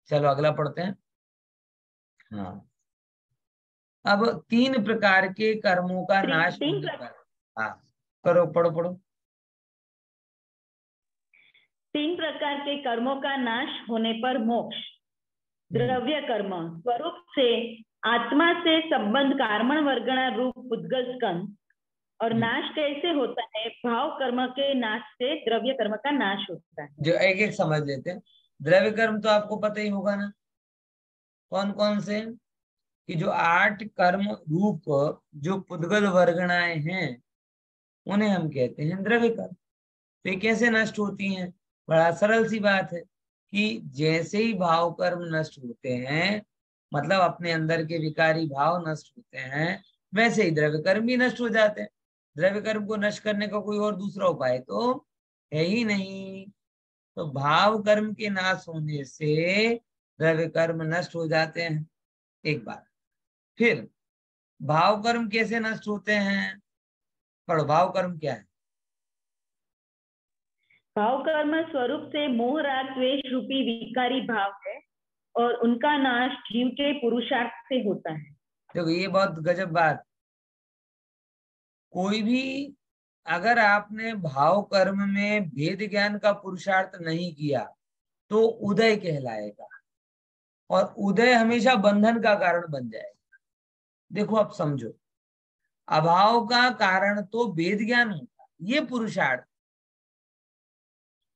चलो अगला पढ़ते हैं। हाँ, अब 3 प्रकार के कर्मों का नाश होने पर, हाँ करो, पढ़ो पढ़ो। 3 प्रकार के कर्मों का नाश होने पर मोक्ष। द्रव्य कर्म स्वरूप से आत्मा से संबंध कार्मण वर्गणा रूप उद्गल स्कंद, और नाश कैसे होता है? भाव कर्म के नाश से द्रव्य कर्म का नाश होता है। जो एक एक समझ लेते हैं। द्रव्य कर्म तो आपको पता ही होगा ना, कौन कौन से? कि जो 8 कर्म रूप जो पुद्गल वर्गणाएं हैं उन्हें हम कहते हैं द्रव्य कर्म। तो ये कैसे नष्ट होती हैं? बड़ा सरल सी बात है कि जैसे ही भाव कर्म नष्ट होते हैं, मतलब अपने अंदर के विकारी भाव नष्ट होते हैं, वैसे ही द्रव्य कर्म भी नष्ट हो जाते हैं। द्रव्य कर्म को नष्ट करने का कोई और दूसरा उपाय तो है ही नहीं। तो भाव कर्म के नाश होने से द्रव्य कर्म नष्ट हो जाते हैं, एक बार। फिर भाव कर्म कैसे नष्ट होते हैं? पढ़ो, भाव कर्म क्या है? भाव कर्म स्वरूप से मोह राग द्वेष रूपी विकारी भाव है, और उनका नाश जीव के पुरुषार्थ से होता है। देखो ये बहुत गजब बात। कोई भी अगर आपने भाव कर्म में भेद ज्ञान का पुरुषार्थ नहीं किया तो उदय कहलाएगा, और उदय हमेशा बंधन का कारण बन जाएगा। देखो अब समझो, अभाव का कारण तो भेद ज्ञान होता, ये पुरुषार्थ।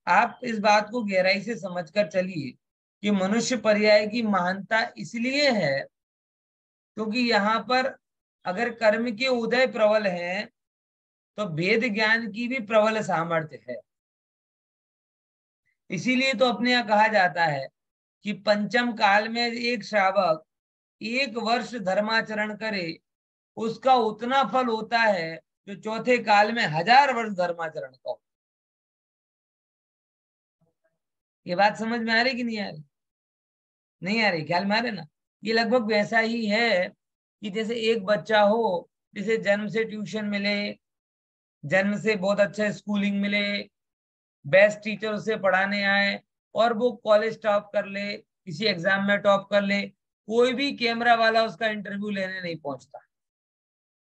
आप इस बात को गहराई से समझकर चलिए कि मनुष्य पर्याय की महानता इसलिए है क्योंकि यहाँ पर अगर कर्म के उदय प्रबल है तो भेद ज्ञान की भी प्रबल सामर्थ्य है। इसीलिए तो अपने यहाँ कहा जाता है कि पंचम काल में एक श्रावक 1 वर्ष धर्माचरण करे उसका उतना फल होता है जो चौथे काल में 1000 वर्ष धर्माचरण का हो। ये बात समझ में आ रही कि नहीं आ रही? नहीं आ रही, ख्याल में आ रहे ना? ये लगभग वैसा ही है कि जैसे एक बच्चा हो जिसे जन्म से ट्यूशन मिले, जन्म से बहुत अच्छा स्कूलिंग मिले, बेस्ट टीचर उसे पढ़ाने आए और वो कॉलेज टॉप कर ले, किसी एग्जाम में टॉप कर ले, कोई भी कैमरा वाला उसका इंटरव्यू लेने नहीं पहुंचता।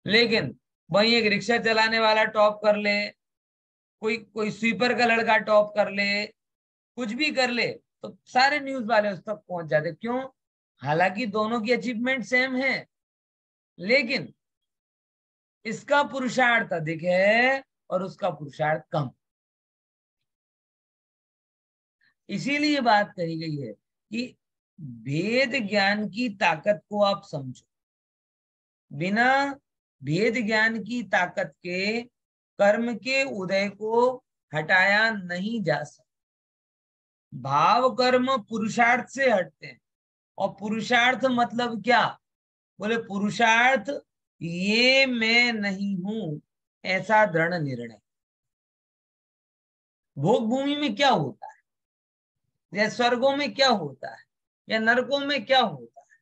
लेकिन वहीं एक रिक्शा चलाने वाला टॉप कर ले, कोई स्वीपर का लड़का टॉप कर ले, कुछ भी कर ले तो सारे न्यूज वाले उस तक पहुंच जाते। क्यों? हालांकि दोनों की अचीवमेंट सेम है, लेकिन इसका पुरुषार्थ अधिक है और उसका पुरुषार्थ कम। इसीलिए बात कही गई है कि भेद ज्ञान की ताकत को आप समझो। बिना भेद ज्ञान की ताकत के कर्म के उदय को हटाया नहीं जा सकता। भाव कर्म पुरुषार्थ से हटते हैं, और पुरुषार्थ मतलब क्या? बोले पुरुषार्थ ये मैं नहीं हूं ऐसा दृढ़ निर्णय। भोग भूमि में क्या होता है, या स्वर्गों में क्या होता है, या नरकों में क्या होता है,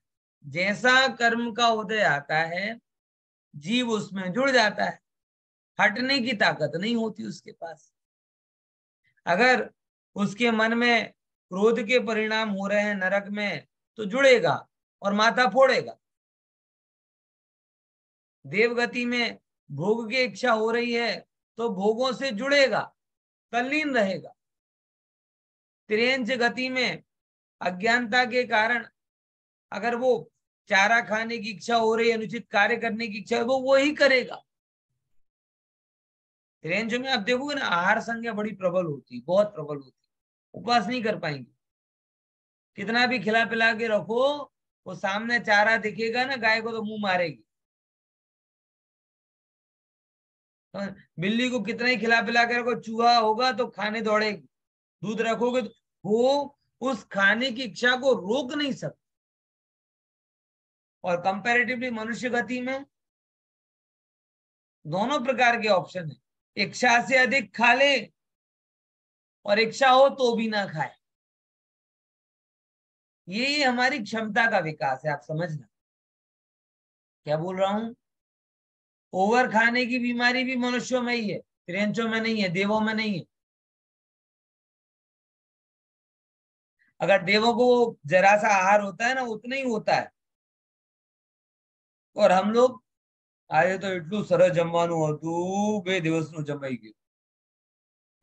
जैसा कर्म का उदय आता है जीव उसमें जुड़ जाता है, हटने की ताकत नहीं होती उसके पास। अगर उसके मन में क्रोध के परिणाम हो रहे हैं नरक में तो जुड़ेगा और माथा फोड़ेगा। देवगति में भोग की इच्छा हो रही है तो भोगों से जुड़ेगा, तल्लीन रहेगा। त्रियंच गति में अज्ञानता के कारण अगर वो चारा खाने की इच्छा हो रही है, अनुचित कार्य करने की इच्छा है, वो ही करेगा। त्रियंच में आप देखोगे ना, आहार संज्ञा बड़ी प्रबल होती, बहुत प्रबल होती, उपवास नहीं कर पाएंगे। कितना भी खिला पिला के रखो, वो सामने चारा दिखेगा ना गाय को तो मुंह मारेगी। तो बिल्ली को कितना ही खिला पिला के रखो, चूहा होगा तो खाने दौड़ेगी। दूध रखोगे तो वो उस खाने की इच्छा को रोक नहीं सकता। और कंपैरेटिवली मनुष्य गति में दोनों प्रकार के ऑप्शन है, इच्छा से अधिक खा ले और इच्छा हो तो भी ना खाए। ये हमारी क्षमता का विकास है, आप समझना क्या बोल रहा हूं। ओवर खाने की बीमारी भी मनुष्यों में ही है, त्रियंचों में नहीं है, देवों में नहीं है। अगर देवों को जरा सा आहार होता है ना, उतना ही होता है। और हम लोग આજે તો એટલું સરસ જમવાનું હતું, 2 દિવસનું જમાઈ ગયું,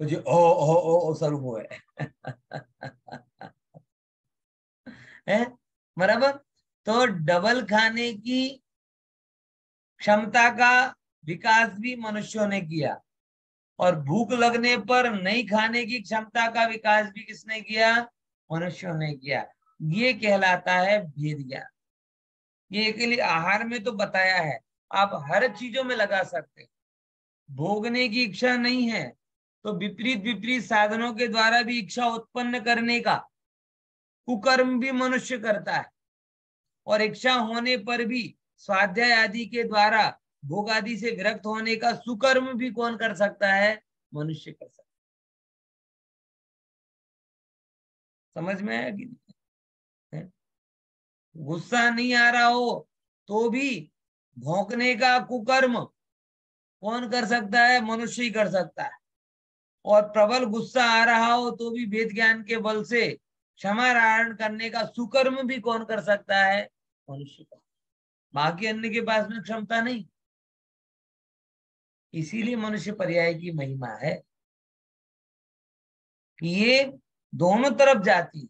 પછી ઓ શરૂ હોય है बराबर। तो डबल खाने की क्षमता का विकास भी मनुष्यों ने किया, और भूख लगने पर नहीं खाने की क्षमता का विकास भी किसने किया? मनुष्यों ने किया। ये कहलाता है भेद ज्ञान। ये के लिए आहार में तो बताया है, आप हर चीजों में लगा सकते। भोगने की इच्छा नहीं है तो विपरीत विपरीत साधनों के द्वारा भी इच्छा उत्पन्न करने का कुकर्म भी मनुष्य करता है, और इच्छा होने पर भी स्वाध्याय आदि के द्वारा भोग आदि से विरक्त होने का सुकर्म भी कौन कर सकता है? मनुष्य कर सकता है। समझ में आया कि नहीं? गुस्सा नहीं आ रहा हो तो भी भौंकने का कुकर्म कौन कर सकता है? मनुष्य ही कर सकता है। और प्रबल गुस्सा आ रहा हो तो भी वेद ज्ञान के बल से क्षमा धारण करने का सुकर्म भी कौन कर सकता है? मनुष्य का। बाकी अन्य के पास में क्षमता नहीं। इसीलिए मनुष्य पर्याय की महिमा है कि ये दोनों तरफ जाती है।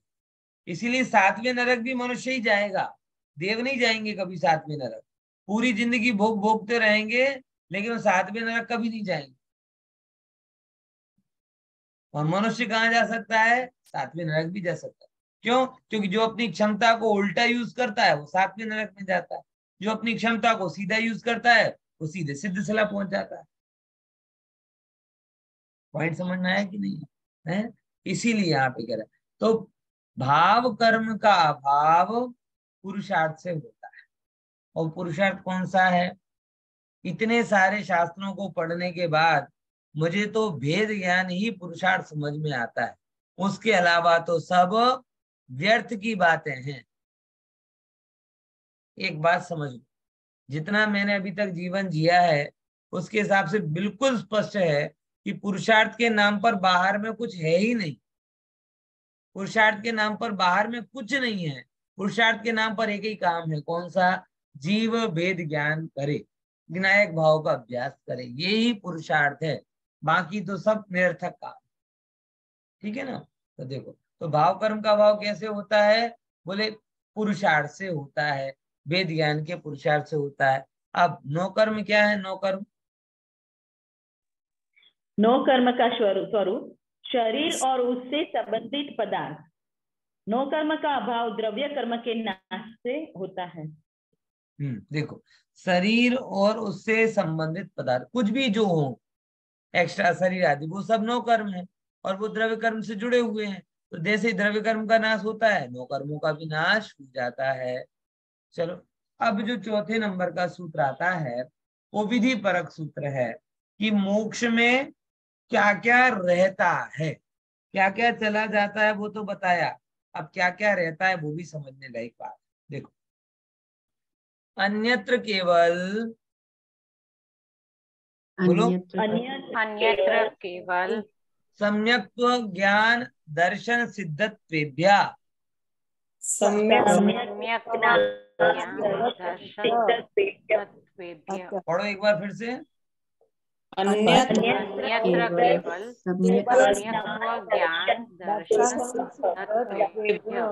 इसीलिए सातवें नरक भी मनुष्य ही जाएगा, देव नहीं जाएंगे कभी सातवें नरक। पूरी जिंदगी भोगते रहेंगे, लेकिन वो सातवें नरक कभी नहीं जाएंगे। और मनुष्य कहाँ जा सकता है? सातवें नरक भी जा सकता है। क्यों? क्योंकि जो अपनी क्षमता को उल्टा यूज करता है वो सातवें नरक में जाता है, जो अपनी क्षमता को सीधा यूज करता है वो सीधे सिद्ध सला पहुंच जाता है। पॉइंट समझ में आया कि नहीं है? इसीलिए यहाँ पे कह रहा है। तो भाव कर्म का अभाव पुरुषार्थ से होता है। और पुरुषार्थ कौन सा है? इतने सारे शास्त्रों को पढ़ने के बाद मुझे तो भेद ज्ञान ही पुरुषार्थ समझ में आता है, उसके अलावा तो सब व्यर्थ की बातें हैं। एक बात समझ लो, जितना मैंने अभी तक जीवन जिया है उसके हिसाब से बिल्कुल स्पष्ट है कि पुरुषार्थ के नाम पर बाहर में कुछ है ही नहीं। पुरुषार्थ के नाम पर बाहर में कुछ नहीं है। पुरुषार्थ के नाम पर एक ही काम है, कौन सा? जीव भेद ज्ञान करे, विनायक भाव का अभ्यास करे, यही पुरुषार्थ है। बाकी तो सब निरर्थक काम। ठीक है ना? तो देखो, तो भाव कर्म का भाव कैसे होता है? बोले पुरुषार्थ से होता है, वेद ज्ञान के पुरुषार्थ से होता है। अब नो कर्म क्या है? नो कर्म, नो कर्म का स्वरूप शरीर और उससे संबंधित पदार्थ। नो कर्म का अभाव द्रव्य कर्म के नाश से होता है। देखो, शरीर और उससे संबंधित पदार्थ कुछ भी जो हो, एक्स्ट्रा शरीर आदि, वो सब नो कर्म है और वो द्रव्य कर्म से जुड़े हुए हैं। तो जैसे ही द्रव्य कर्म का नाश होता है, नो कर्मों का भी नाश हो जाता है। चलो, अब जो चौथे नंबर का सूत्र आता है वो विधि परक सूत्र है कि मोक्ष में क्या क्या रहता है, क्या क्या चला जाता है वो तो बताया, अब क्या क्या रहता है वो भी समझने लायक बात। देखो, अन्यत्र केवल, बोलो, अन्यत्र केवल सम्यक्त्व ज्ञान दर्शन सिद्धत्वेभ्या, सम्यक ज्ञान दर्शन तत्वेभ्यः। पढ़ो एक बार फिर से। अन्यत्र केवल सम्यक्त्व ज्ञान दर्शन तत्वेभ्यः।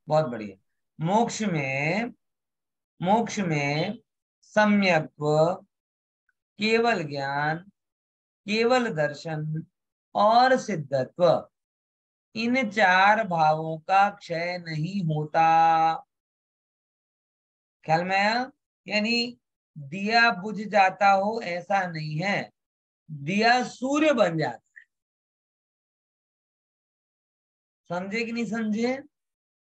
बहुत बढ़िया। मोक्ष में सम्यक्त्व, केवल ज्ञान, केवल दर्शन और सिद्धत्व, इन चार भावों का क्षय नहीं होता। ख्याल में आया? यानी दिया बुझ जाता हो ऐसा नहीं है, दिया सूर्य बन जाता है। समझे कि नहीं समझे?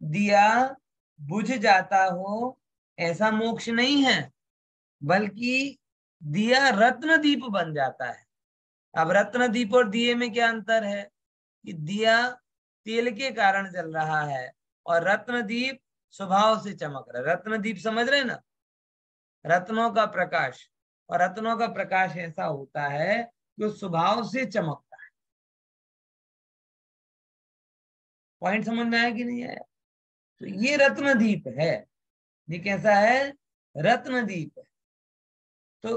दिया बुझ जाता हो ऐसा मोक्ष नहीं है, बल्कि दिया रत्न-दीप बन जाता है। अब रत्न-दीप और दिए में क्या अंतर है? कि दिया तेल के कारण जल रहा है और रत्न-दीप स्वभाव से चमक रहा है। रत्न-दीप समझ रहे ना? रत्नों का प्रकाश, और रत्नों का प्रकाश ऐसा होता है कि वो स्वभाव से चमकता है। पॉइंट समझ में आया कि नहीं आया? तो ये रत्न-दीप है। ये कैसा है? रत्न-दीप है। तो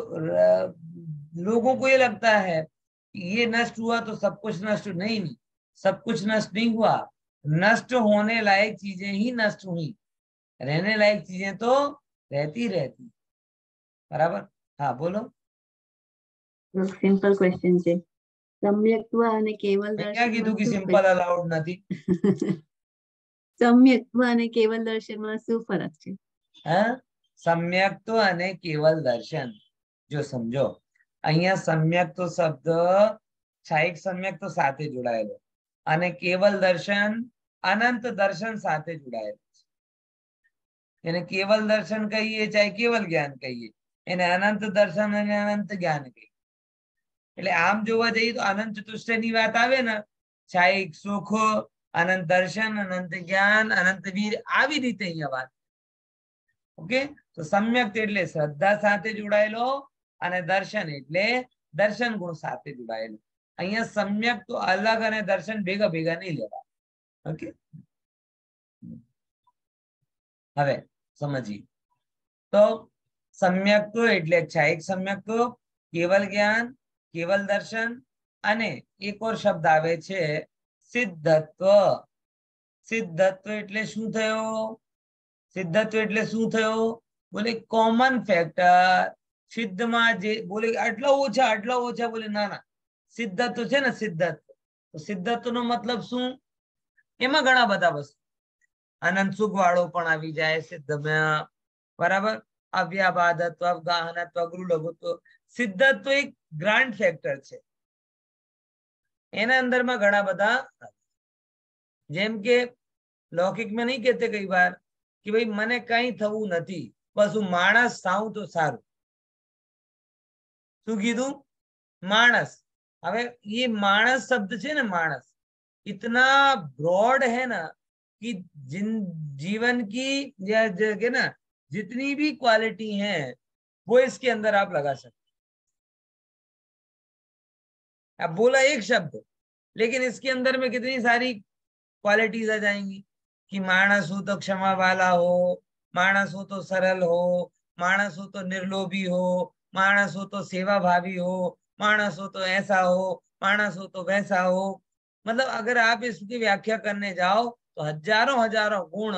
लोगों को ये लगता है ये नष्ट हुआ तो सब कुछ नष्ट, नहीं, सब कुछ नष्ट नहीं हुआ। नष्ट होने लायक चीजें ही नष्ट हुई, रहने लायक चीजें तो रहती रहती। बराबर? हाँ बोलो। સિમ્પલ ક્વેશ્ચન છે. સમ્યક્ત્વ અને કેવલ मैं क्या कीधु कि દર્શનમાં सिंपल अलाउड नहीं? સમ્યક્ત્વ અને કેવલ દર્શનમાં શું ફરક છે? सम्यक्त्व અને કેવલ દર્શન, જો સમજો અહીંયા सम्यक्त्व શબ્દ છાયક सम्यक्त्व સાથે જોડાયેલો અને કેવલ દર્શન અનંત દર્શન સાથે જોડાયેલો છે. એને કેવલ દર્શન કહીએ ચાહે કેવલ જ્ઞાન કહીએ, એને અનંત દર્શન અને અનંત જ્ઞાન કહીએ. એટલે આમ જોવા જઈએ તો અનંત ચતુષ્ટયની વાત આવે ને, છાયક સુખ, અનંત દર્શન, અનંત જ્ઞાન, અનંત વીર, આવી રીતે અહીંયા વાત. ઓકે, તો सम्यक એટલે શ્રદ્ધા સાથે જોડાયેલો અને દર્શન એટલે દર્શન ગુણ સાથે જોડાયેલો. અહીંયા सम्यक તો અલગ અને દર્શન ભેગા ભેગા નહીં લેવા. ઓકે, હવે સમજીએ. તો सम्यक એટલે છાયક सम्यक કેવલ જ્ઞાન, કેવલ દર્શન અને એક ઓર શબ્દ આવે છે સિદ્ધત્વ. સિદ્ધત્વ એટલે શું થયો? સિદ્ધત્વ એટલે શું થયો? બોલે કોમન ફેક્ટર. સિદ્ધમાં જે બોલે આટલા ઓછા બોલે ના ના, સિદ્ધત્વ છે ને સિદ્ધત્વ. તો સિદ્ધત્વ નો મતલબ શું? એમાં ઘણા બધા વસ્તુ, અનંત સુખ વાળો પણ આવી જાય સિદ્ધમાં, બરાબર. અવ્યાબાધત્વ, અવગાહનત્વ, અગ્રુ લઘુત્વ. સિદ્ધત્વ એક ગ્રાન્ડ ફેક્ટર છે, એના અંદરમાં ઘણા બધા, જેમ કે લૌકિકમાં નહીં કહેતે કઈ વાર કે ભાઈ મને કઈ થવું નથી, બસ હું માણસ થાઉં તો સારું. શું કીધું? मानस. હવે ये मानस शब्द છે ને, मानस इतना ब्रॉड है ना कि जीवन की या ना जितनी भी क्वालिटी है वो इसके अंदर आप लगा सकते. अब बोला एक शब्द, लेकिन इसके अंदर में कितनी सारी क्वालिटीज आ जाएंगी कि मानस हो तो क्षमा वाला हो, मानस हो तो सरल हो, मानस हो तो निर्लोभी हो, मानस हो तो सेवा भावी हो, मानस हो तो ऐसा हो, मानस हो तो वैसा हो. मतलब अगर आप इसकी व्याख्या करने जाओ तो हजारों हजारों गुण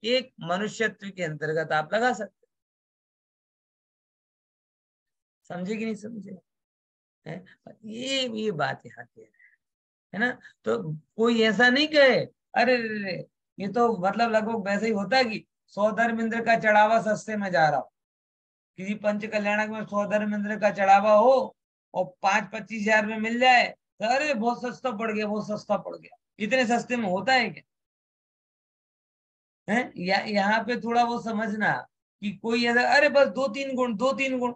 एक मनुष्यत्व के अंतर्गत आप लगा सकते. समझे कि नहीं समझे? ये बात यहाँ की है ना. तो कोई ऐसा नहीं कहे अरे ये तो मतलब लगभग वैसे ही होता है कि 100 धर्मेंद्र का चढ़ावा सस्ते में जा रहा हो. किसी पंच कल्याणक में 100 धर्मेंद्र का चढ़ावा हो और 5-25 हजार में मिल जाए तो अरे बहुत सस्ता पड़ गया, बहुत सस्ता पड़ गया. इतने सस्ते में होता है क्या? है यहाँ पे थोड़ा वो समझना कि कोई ऐसा अरे बस 2-3 गुण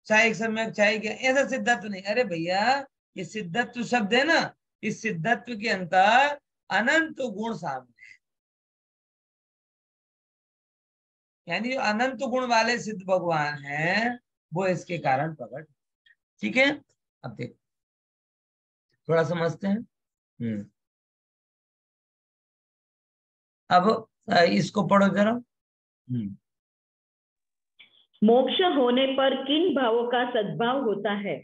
चाहे एक समय चाहे क्या, ऐसा सिद्धत्व नहीं. अरे भैया ये सिद्धत्व शब्द है ना, इस सिद्धत्व के अंतर अनंत गुण सामने है. यानी जो अनंत गुण वाले सिद्ध भगवान हैं वो इसके कारण प्रकट. ठीक है, अब देखो थोड़ा समझते हैं. अब इसको पढ़ो जरा. मोक्ष होने पर किन भावों का सद्भाव होता है?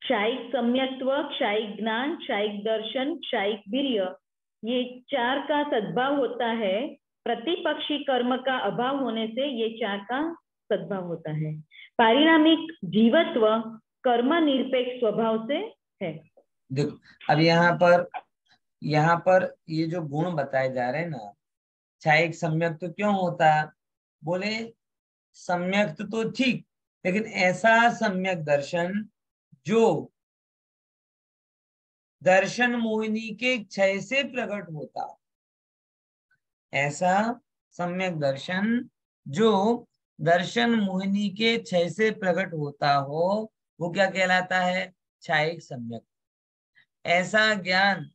क्षायिक सम्यक्त्व, क्षायिक ज्ञान, क्षायिक दर्शन, क्षायिक वीर्य, ये 4 का सद्भाव होता है. प्रतिपक्षी कर्म का अभाव होने से ये 4 का सद्भाव होता है. पारिणामिक जीवत्व कर्म निरपेक्ष स्वभाव से है. देखो अब यहाँ पर ये जो गुण बताए जा रहे हैं ना, क्षायिक सम्यक तो क्यों होता है? बोले सम्यक तो ठीक, लेकिन ऐसा सम्यक दर्शन जो दर्शन मोहिनी के क्षय से प्रकट होता, ऐसा सम्यक दर्शन जो दर्शन मोहिनी के क्षय से प्रकट होता हो वो क्या कहलाता है? क्षायिक सम्यक. ऐसा ज्ञान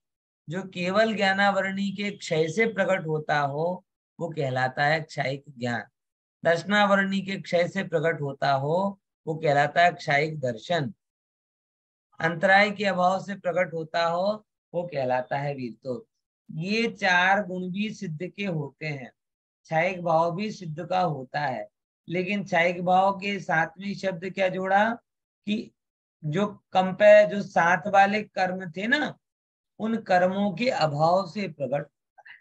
जो केवल ज्ञानावरणी के क्षय से प्रकट होता हो वो कहलाता है क्षायिक ज्ञान. दर्शनावरणी के क्षय से प्रकट होता हो वो कहलाता है क्षायिक दर्शन. अंतराय के अभाव से प्रकट होता हो वो कहलाता है वीरतो. ये 4 गुण भी सिद्ध के होते हैं. क्षायिक भाव भी सिद्ध का होता है, लेकिन क्षायिक भाव के साथ में शब्द क्या जोड़ा कि जो जो साथ वाले कर्म थे ना, उन कर्मों के अभाव से प्रकट होता है.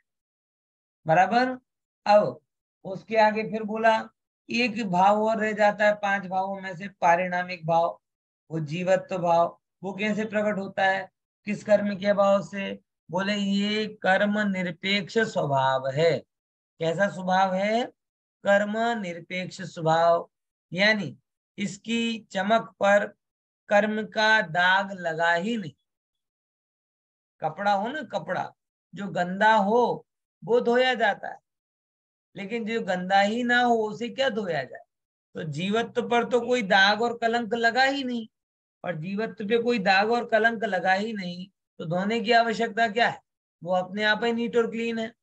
बराबर. अब उसके आगे फिर बोला एक भाव और रह जाता है 5 भावों में से, पारिणामिक भाव, वो जीवत्व भाव. वो कैसे प्रकट होता है? किस कर्म के अभाव से? बोले ये कर्म निरपेक्ष स्वभाव है. कैसा स्वभाव है? कर्म निरपेक्ष स्वभाव. यानी इसकी चमक पर कर्म का दाग लगा ही नहीं. कपड़ा हो ना, कपड़ा जो गंदा हो वो धोया जाता है, लेकिन जो गंदा ही ना हो उसे क्या धोया जाए? तो जीवत्व पर तो कोई दाग और कलंक लगा ही नहीं, और जीवत्व पे कोई दाग और कलंक लगा ही नहीं तो धोने की आवश्यकता क्या है? वो अपने आप ही नीट और क्लीन है.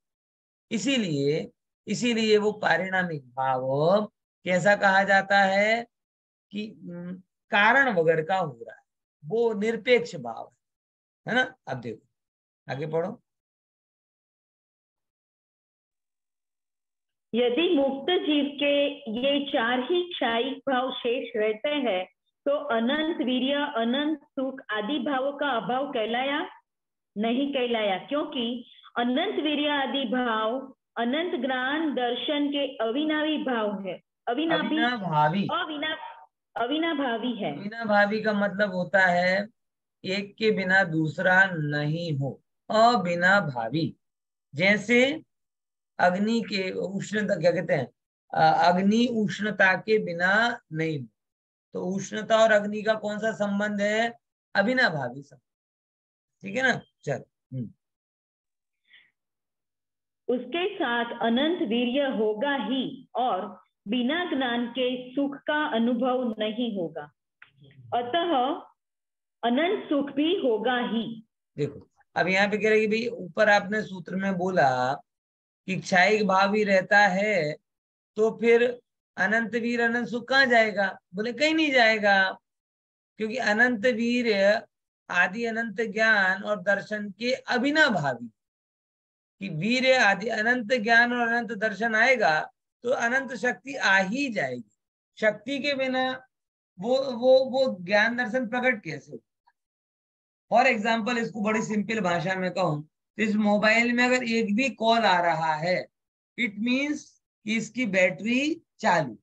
इसीलिए वो पारिणामिक भाव कैसा कहा जाता है कि कारण वगैरह का हो रहा है, वो निरपेक्ष भाव है ना. अब देखो आगे पढ़ो. यदि मुक्त जीव के ये 4 ही क्षायिक भाव शेष रहते हैं तो अनंत वीर्य, अनंत सुख आदि भावों का अभाव कहलाया? नहीं कहलाया, क्योंकि अनंत वीर्य आदि भाव अनंत ज्ञान दर्शन के अविनावी भाव है। अविनाभावी। अविनाभावी है। अविनाभावी का मतलब होता है एक के बिना दूसरा नहीं हो, अविनाभावी। जैसे अग्नि के उष्णता, क्या कहते हैं, अग्नि उष्णता के बिना नहीं हो, तो उष्णता और अग्नि का कौन सा संबंध है? अविनाभावी संबंध। ठीक है ना? चल। उसके साथ अनंत वीर्य होगा ही और बिना ज्ञान के सुख का अनुभव नहीं होगा, अतः अनंत सुख भी होगा ही। देखो अब यहाँ पे कह रहे कि भाई ऊपर आपने सूत्र में बोला कि क्षायिक भाव ही रहता है, तो फिर अनंत वीर अनंत सुख कहाँ जाएगा? बोले कहीं नहीं जाएगा, क्योंकि अनंत वीर आदि अनंत ज्ञान और दर्शन के अविनाभावी, कि वीर आदि अनंत ज्ञान और अनंत दर्शन आएगा तो अनंत शक्ति आ ही जाएगी। शक्ति के बिना वो ज्ञान दर्शन प्रकट कैसे हो? फॉर एग्जाम्पल, इसको बड़ी सिंपल भाषा में कहूं तो इस मोबाइल में अगर एक भी कॉल आ रहा है, इट मीन्स कि इसकी बैटरी चालू।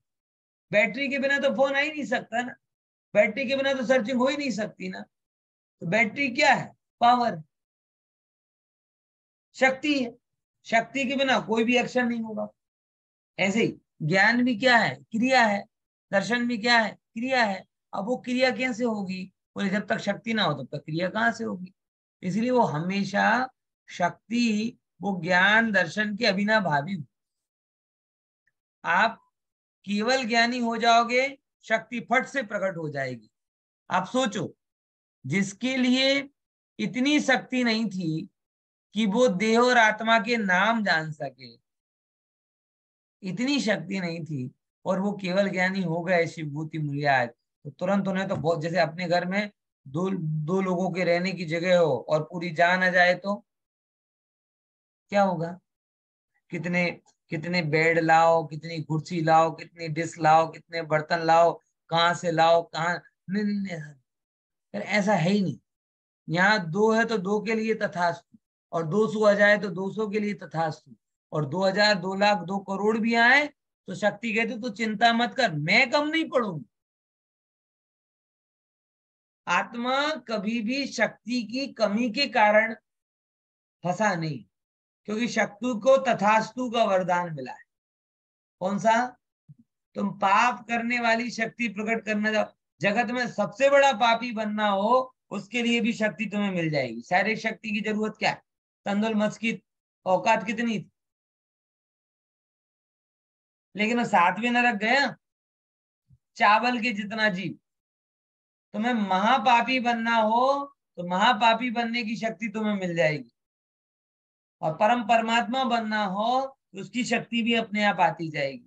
बैटरी के बिना तो फोन आ ही नहीं सकता ना, बैटरी के बिना तो सर्चिंग हो ही नहीं सकती ना। तो बैटरी क्या है? पावर, शक्ति है। शक्ति के बिना कोई भी एक्शन नहीं होगा। ऐसे ही ज्ञान भी क्या है? क्रिया है। दर्शन भी क्या है? क्रिया है। अब वो क्रिया कैसे होगी? बोले जब तक शक्ति ना हो तब तक क्रिया कहाँ से होगी? इसलिए वो हमेशा शक्ति, वो ज्ञान दर्शन के अविनाभावी। आप केवल ज्ञानी हो जाओगे, शक्ति फट से प्रकट हो जाएगी। आप सोचो, जिसके लिए इतनी शक्ति नहीं थी कि वो देह और आत्मा के नाम जान सके, इतनी शक्ति नहीं थी, और वो केवल ज्ञानी हो गए शिवभूति मूल्याज, तो तुरंत उन्हें तो बहुत, जैसे अपने घर में दो लोगों के रहने की जगह हो और पूरी जान आ जाए तो क्या होगा? कितने कितने बेड लाओ, कितनी कुर्सी लाओ, कितनी डिश लाओ, कितने बर्तन लाओ, कहाँ से लाओ, कहाँ? ऐसा है ही नहीं। यहाँ दो है तो दो के लिए तथास्तु, और 200 आ जाए तो 200 के लिए तथास्तु, और 2000, 2 लाख, 2 करोड़ भी आए तो शक्ति कहते तो चिंता मत कर, मैं कम नहीं पड़ूंगी। आत्मा कभी भी शक्ति की कमी के कारण फंसा नहीं, क्योंकि शक्ति को तथास्तु का वरदान मिला है। कौन सा? तुम पाप करने वाली शक्ति प्रकट करना जाओ, जगत में सबसे बड़ा पापी बनना हो, उसके लिए भी शक्ति तुम्हें मिल जाएगी। शारीरिक शक्ति की जरूरत क्या है? तंदुल मत्स्य की औकात कितनी थी, लेकिन वो 7वें नरक गया, चावल के जितना जीव। तुम्हें महापापी बनना हो तो महापापी बनने की शक्ति तुम्हें मिल जाएगी, और परम परमात्मा बनना हो तो उसकी शक्ति भी अपने आप आती जाएगी।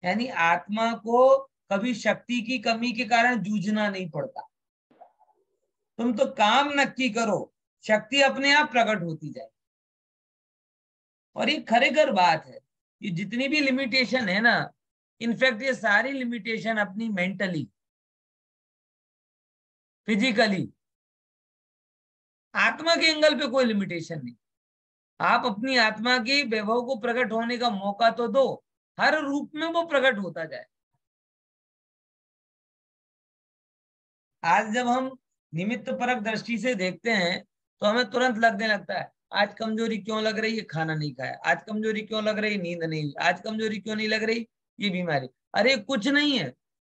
यानी आत्मा को कभी शक्ति की कमी के कारण जूझना नहीं पड़ता। तुम तो काम नक्की करो, शक्ति अपने आप प्रकट होती जाए। और ये खरेखर बात है, ये जितनी भी लिमिटेशन है ना, इनफैक्ट ये सारी लिमिटेशन अपनी मेंटली, फिजिकली, आत्मा के एंगल पे कोई लिमिटेशन नहीं। आप अपनी आत्मा के वैभव को प्रकट होने का मौका तो दो, हर रूप में वो प्रकट होता जाए। आज जब हम निमित्त परक दृष्टि से देखते हैं तो हमें तुरंत लगने लगता है आज कमजोरी क्यों लग रही है, खाना नहीं खाया, आज कमजोरी क्यों लग रही, नींद नहीं हुई, आज कमजोरी क्यों नहीं लग रही, ये बीमारी। अरे कुछ नहीं है,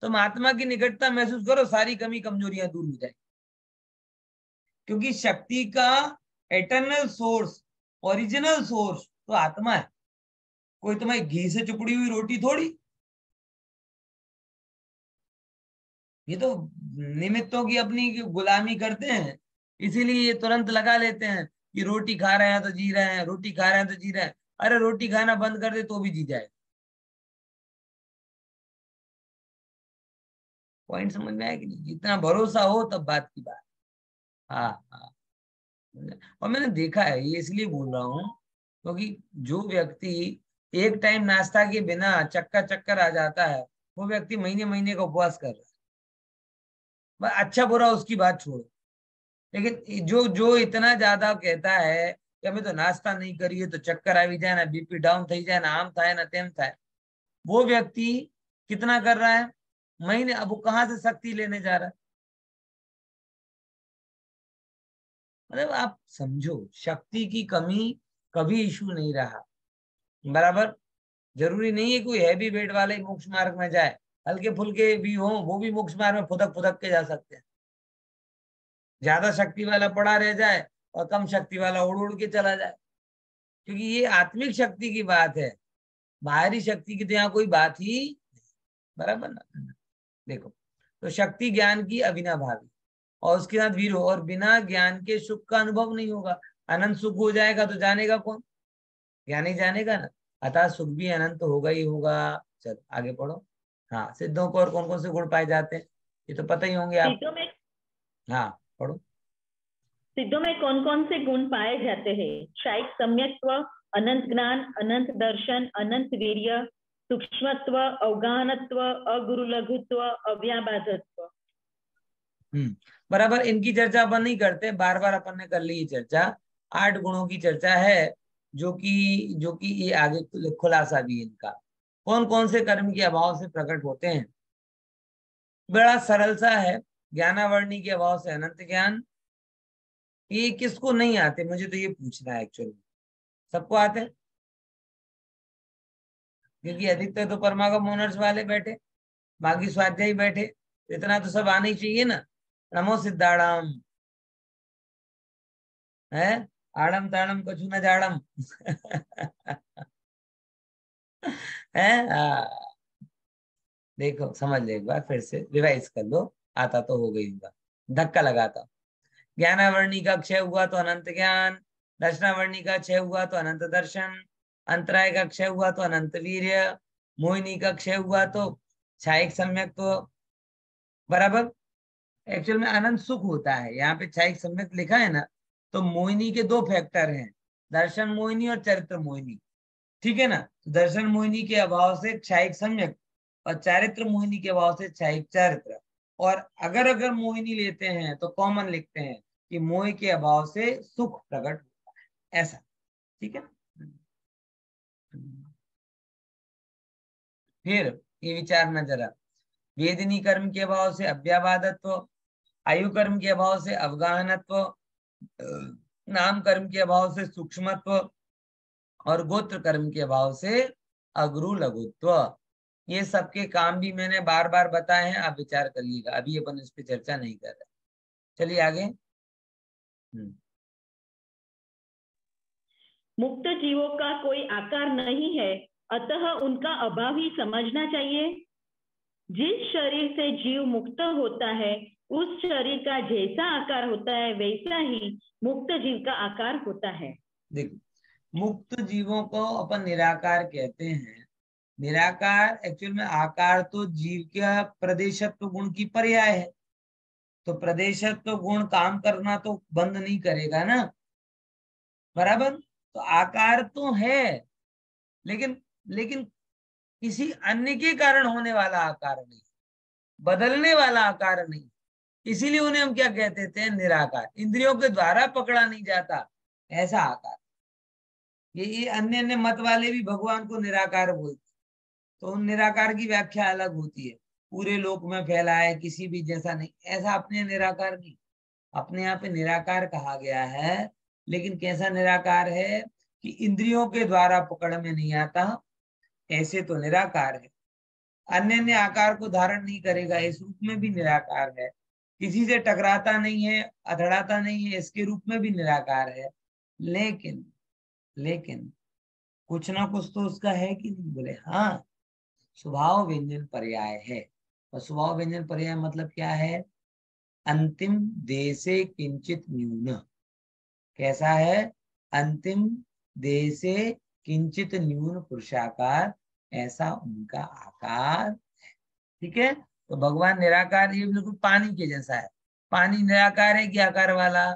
तुम आत्मा की निकटता महसूस करो, सारी कमी कमजोरियां दूर हो जाए। क्योंकि शक्ति का एटर्नल सोर्स, ओरिजिनल सोर्स तो आत्मा है। कोई तुम्हें घी से चुपड़ी हुई रोटी थोड़ी, ये तो निमित्तों की अपनी गुलामी करते हैं, इसीलिए ये तुरंत लगा लेते हैं कि रोटी खा रहे हैं तो जी रहे हैं, रोटी खा रहे हैं तो जी रहे हैं। अरे रोटी खाना बंद कर दे तो भी जी जाए। पॉइंट समझ में आया कि नहीं? जितना भरोसा हो तब बात की बात। हाँ हाँ, और मैंने देखा है, ये इसलिए बोल रहा हूँ क्योंकि जो व्यक्ति एक टाइम नाश्ता के बिना चक्कर आ जाता है, वो व्यक्ति महीने महीने का उपवास कर रहा है। अच्छा बुरा उसकी बात छोड़ो, लेकिन जो जो इतना ज्यादा कहता है कि हमें तो नाश्ता नहीं करिए तो चक्कर आ जाए ना, बीपी डाउन थी जाए ना, आम थाय ना तेम थाय, वो व्यक्ति कितना कर रहा है महीने, अब वो कहाँ से शक्ति लेने जा रहा है? मतलब आप समझो, शक्ति की कमी कभी इशू नहीं रहा, बराबर। जरूरी नहीं है कोई हैवी वेट वाले मोक्ष मार्ग में जाए, हल्के फुल्के भी हो वो भी मोक्ष मार्ग में फुदक फुदक के जा सकते हैं। ज्यादा शक्ति वाला पड़ा रह जाए और कम शक्ति वाला उड़ उड़ के चला जाए, क्योंकि ये आत्मिक शक्ति की बात है, बाहरी शक्ति की तो यहाँ कोई बात ही नहीं, बराबर ना। देखो, तो शक्ति ज्ञान की अविनाभावी और उसके साथ वीर हो, और बिना ज्ञान के सुख का अनुभव नहीं होगा। अनंत सुख हो जाएगा तो जानेगा कौन? ज्ञान ही जानेगा ना, अतः सुख भी अनंत होगा ही होगा। चल आगे पढ़ो। हाँ, सिद्धों को और कौन कौन से गुण पाए जाते हैं ये तो पता ही होंगे आप। सिद्धों में हाँ पढ़ो। सिद्धों में कौन कौन से गुण पाए जाते हैं? शायद सम्यक्त्व, अनंत ज्ञान, अनंत दर्शन, अनंत वीर्य, सूक्ष्मत्व, अवगाहनत्व, अगुरु लघुत्व, अव्याबाधत्व। बराबर। इनकी चर्चा अपन नहीं करते, बार बार अपन ने कर ली ये चर्चा। 8 गुणों की चर्चा है, जो कि ये आगे खुलासा भी है इनका। कौन कौन से कर्म के अभाव से प्रकट होते हैं? बड़ा सरल सा है। ज्ञानावरणी के अभाव से अनंत ज्ञान। ये किसको नहीं आते, मुझे तो ये पूछना है एक्चुअली। सबको आते हैं? क्योंकि अधिकतर तो परमागम ओनर्स वाले बैठे, बाकी स्वाध्यायी बैठे, तो इतना तो सब आना ही चाहिए ना। नमो सिद्धाड़म है, आड़म ताड़म कछु न जाड़म है। देखो समझ ले, एक बार फिर से रिवाइज कर लो, आता तो हो गई होगा, धक्का लगाता। ज्ञानावरणी का क्षय हुआ तो अनंत ज्ञान, दर्शनावरणी का क्षय हुआ तो अनंत दर्शन, अंतराय का क्षय हुआ तो अनंत वीर्य, मोहिनी का क्षय हुआ तो छायिक सम्यक, तो बराबर। एक्चुअल में अनंत सुख होता है, यहाँ पे छायिक सम्यक लिखा है ना, तो मोहिनी के 2 फैक्टर हैं, दर्शन मोहिनी और चरित्र मोहिनी, ठीक है ना। तो दर्शन मोहिनी के अभाव से छायिक सम्यक, और चारित्र मोहिनी के अभाव से छायिक चारित्र। और अगर मोहिनी लेते हैं तो कॉमन लिखते हैं कि मोह के अभाव से सुख प्रकट होता है, ऐसा, ठीक है। फिर ये विचारना जरा, वेदिनी कर्म के अभाव से अव्याबाधत्व, आयु कर्म के अभाव से अवगाहनत्व, नाम कर्म के अभाव से सूक्ष्मत्व, और गोत्र कर्म के अभाव से अगुरु लघुत्व। ये सबके काम भी मैंने बार बार बताए हैं, आप विचार करिएगा, अभी अपन इस पे चर्चा नहीं कर रहे। चलिए आगे। मुक्त जीवों का कोई आकार नहीं है, अतः उनका अभाव ही समझना चाहिए। जिस शरीर से जीव मुक्त होता है, उस शरीर का जैसा आकार होता है वैसा ही मुक्त जीव का आकार होता है। देखो, मुक्त जीवों को अपन निराकार कहते हैं। निराकार एक्चुअल में, आकार तो जीव का प्रदेशत्व गुण की पर्याय है, तो प्रदेशत्व गुण काम करना तो बंद नहीं करेगा ना, बराबर। तो आकार तो है, लेकिन लेकिन किसी अन्य के कारण होने वाला आकार नहीं, बदलने वाला आकार नहीं। इसीलिए उन्हें हम क्या कहते थे? निराकार। इंद्रियों के द्वारा पकड़ा नहीं जाता ऐसा आकार। ये अन्य अन्य मत वाले भी भगवान को निराकार बोलते, तो उन निराकार की व्याख्या अलग होती है। पूरे लोक में फैला है, किसी भी जैसा नहीं, ऐसा अपने निराकार नहीं। अपने यहाँ पे निराकार कहा गया है, लेकिन कैसा निराकार है कि इंद्रियों के द्वारा पकड़ में नहीं आता, ऐसे तो निराकार है। अन्य अन्य आकार को धारण नहीं करेगा, इस रूप में भी निराकार है। किसी से टकराता नहीं है, अधड़ाता नहीं है, इसके रूप में भी निराकार है। लेकिन लेकिन कुछ ना कुछ तो उसका है कि नहीं? बोले हाँ, स्वभाव व्यंजन पर्याय है। और स्वभाव व्यंजन पर्याय मतलब क्या है? अंतिम देशे किंचित न्यून। कैसा है? अंतिम देशे किंचित न्यून पुरुषाकार, ऐसा उनका आकार, ठीक है। तो भगवान निराकार, ये बिल्कुल पानी के जैसा है। पानी निराकार है कि आकार वाला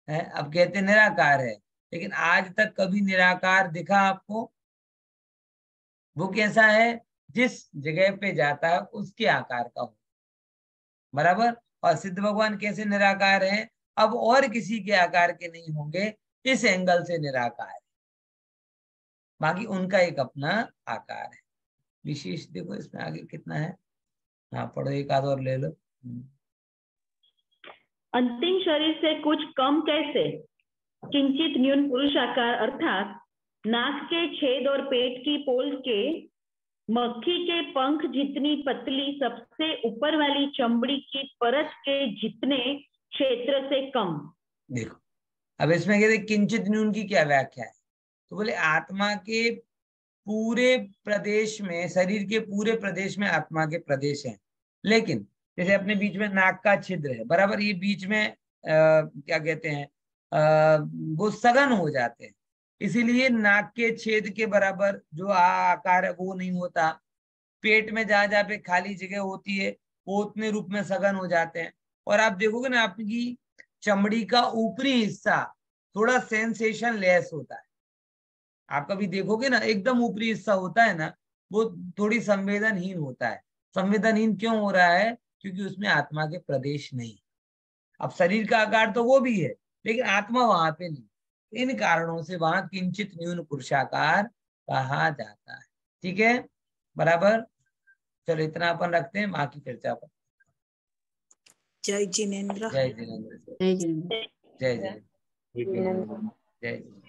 है? अब कहते निराकार है, लेकिन आज तक कभी निराकार दिखा आपको? वो कैसा है? जिस जगह पे जाता है उसके आकार का हो। बराबर। और सिद्ध भगवान कैसे निराकार है, अब और किसी के आकार के नहीं होंगे, इस एंगल से निराकार है, बाकी उनका एक अपना आकार है विशेष। देखो इसमें आगे कितना है, हाँ पढ़ो, एक आध और ले लो। अंतिम शरीर से कुछ कम कैसे? किंचित न्यून पुरुषाकार अर्थात नाक के छेद और पेट की पोल के मक्खी के पंख जितनी पतली सबसे ऊपर वाली चमड़ी की परत के जितने क्षेत्र से कम। देखो अब इसमें कहते किंचित न्यून की क्या व्याख्या है, तो बोले आत्मा के पूरे प्रदेश में, शरीर के पूरे प्रदेश में आत्मा के प्रदेश हैं, लेकिन जैसे अपने बीच में नाक का छिद्र है, बराबर, ये बीच में क्या कहते हैं, वो सघन हो जाते हैं, इसीलिए नाक के छेद के बराबर जो आकार है वो नहीं होता। पेट में जहां जहां पे खाली जगह होती है वो उतने रूप में सघन हो जाते हैं। और आप देखोगे ना, आपकी चमड़ी का ऊपरी हिस्सा थोड़ा सेंसेशन लेस होता है, आप कभी देखोगे ना, एकदम ऊपरी हिस्सा होता है ना, वो थोड़ी संवेदनहीन होता है। संवेदनहीन क्यों हो रहा है, क्योंकि उसमें आत्मा के प्रदेश नहीं। अब शरीर का आकार तो वो भी है, लेकिन आत्मा वहां पे नहीं, इन कारणों से वहां किंचित न्यून पुरुषाकार कहा जाता है। ठीक है, बराबर। चलो इतना अपन रखते हैं, बाकी चर्चा पर। जय जिनेन्द्र। जय जिनेन्द्र, जय जिनेन्द्र। जय जय जय।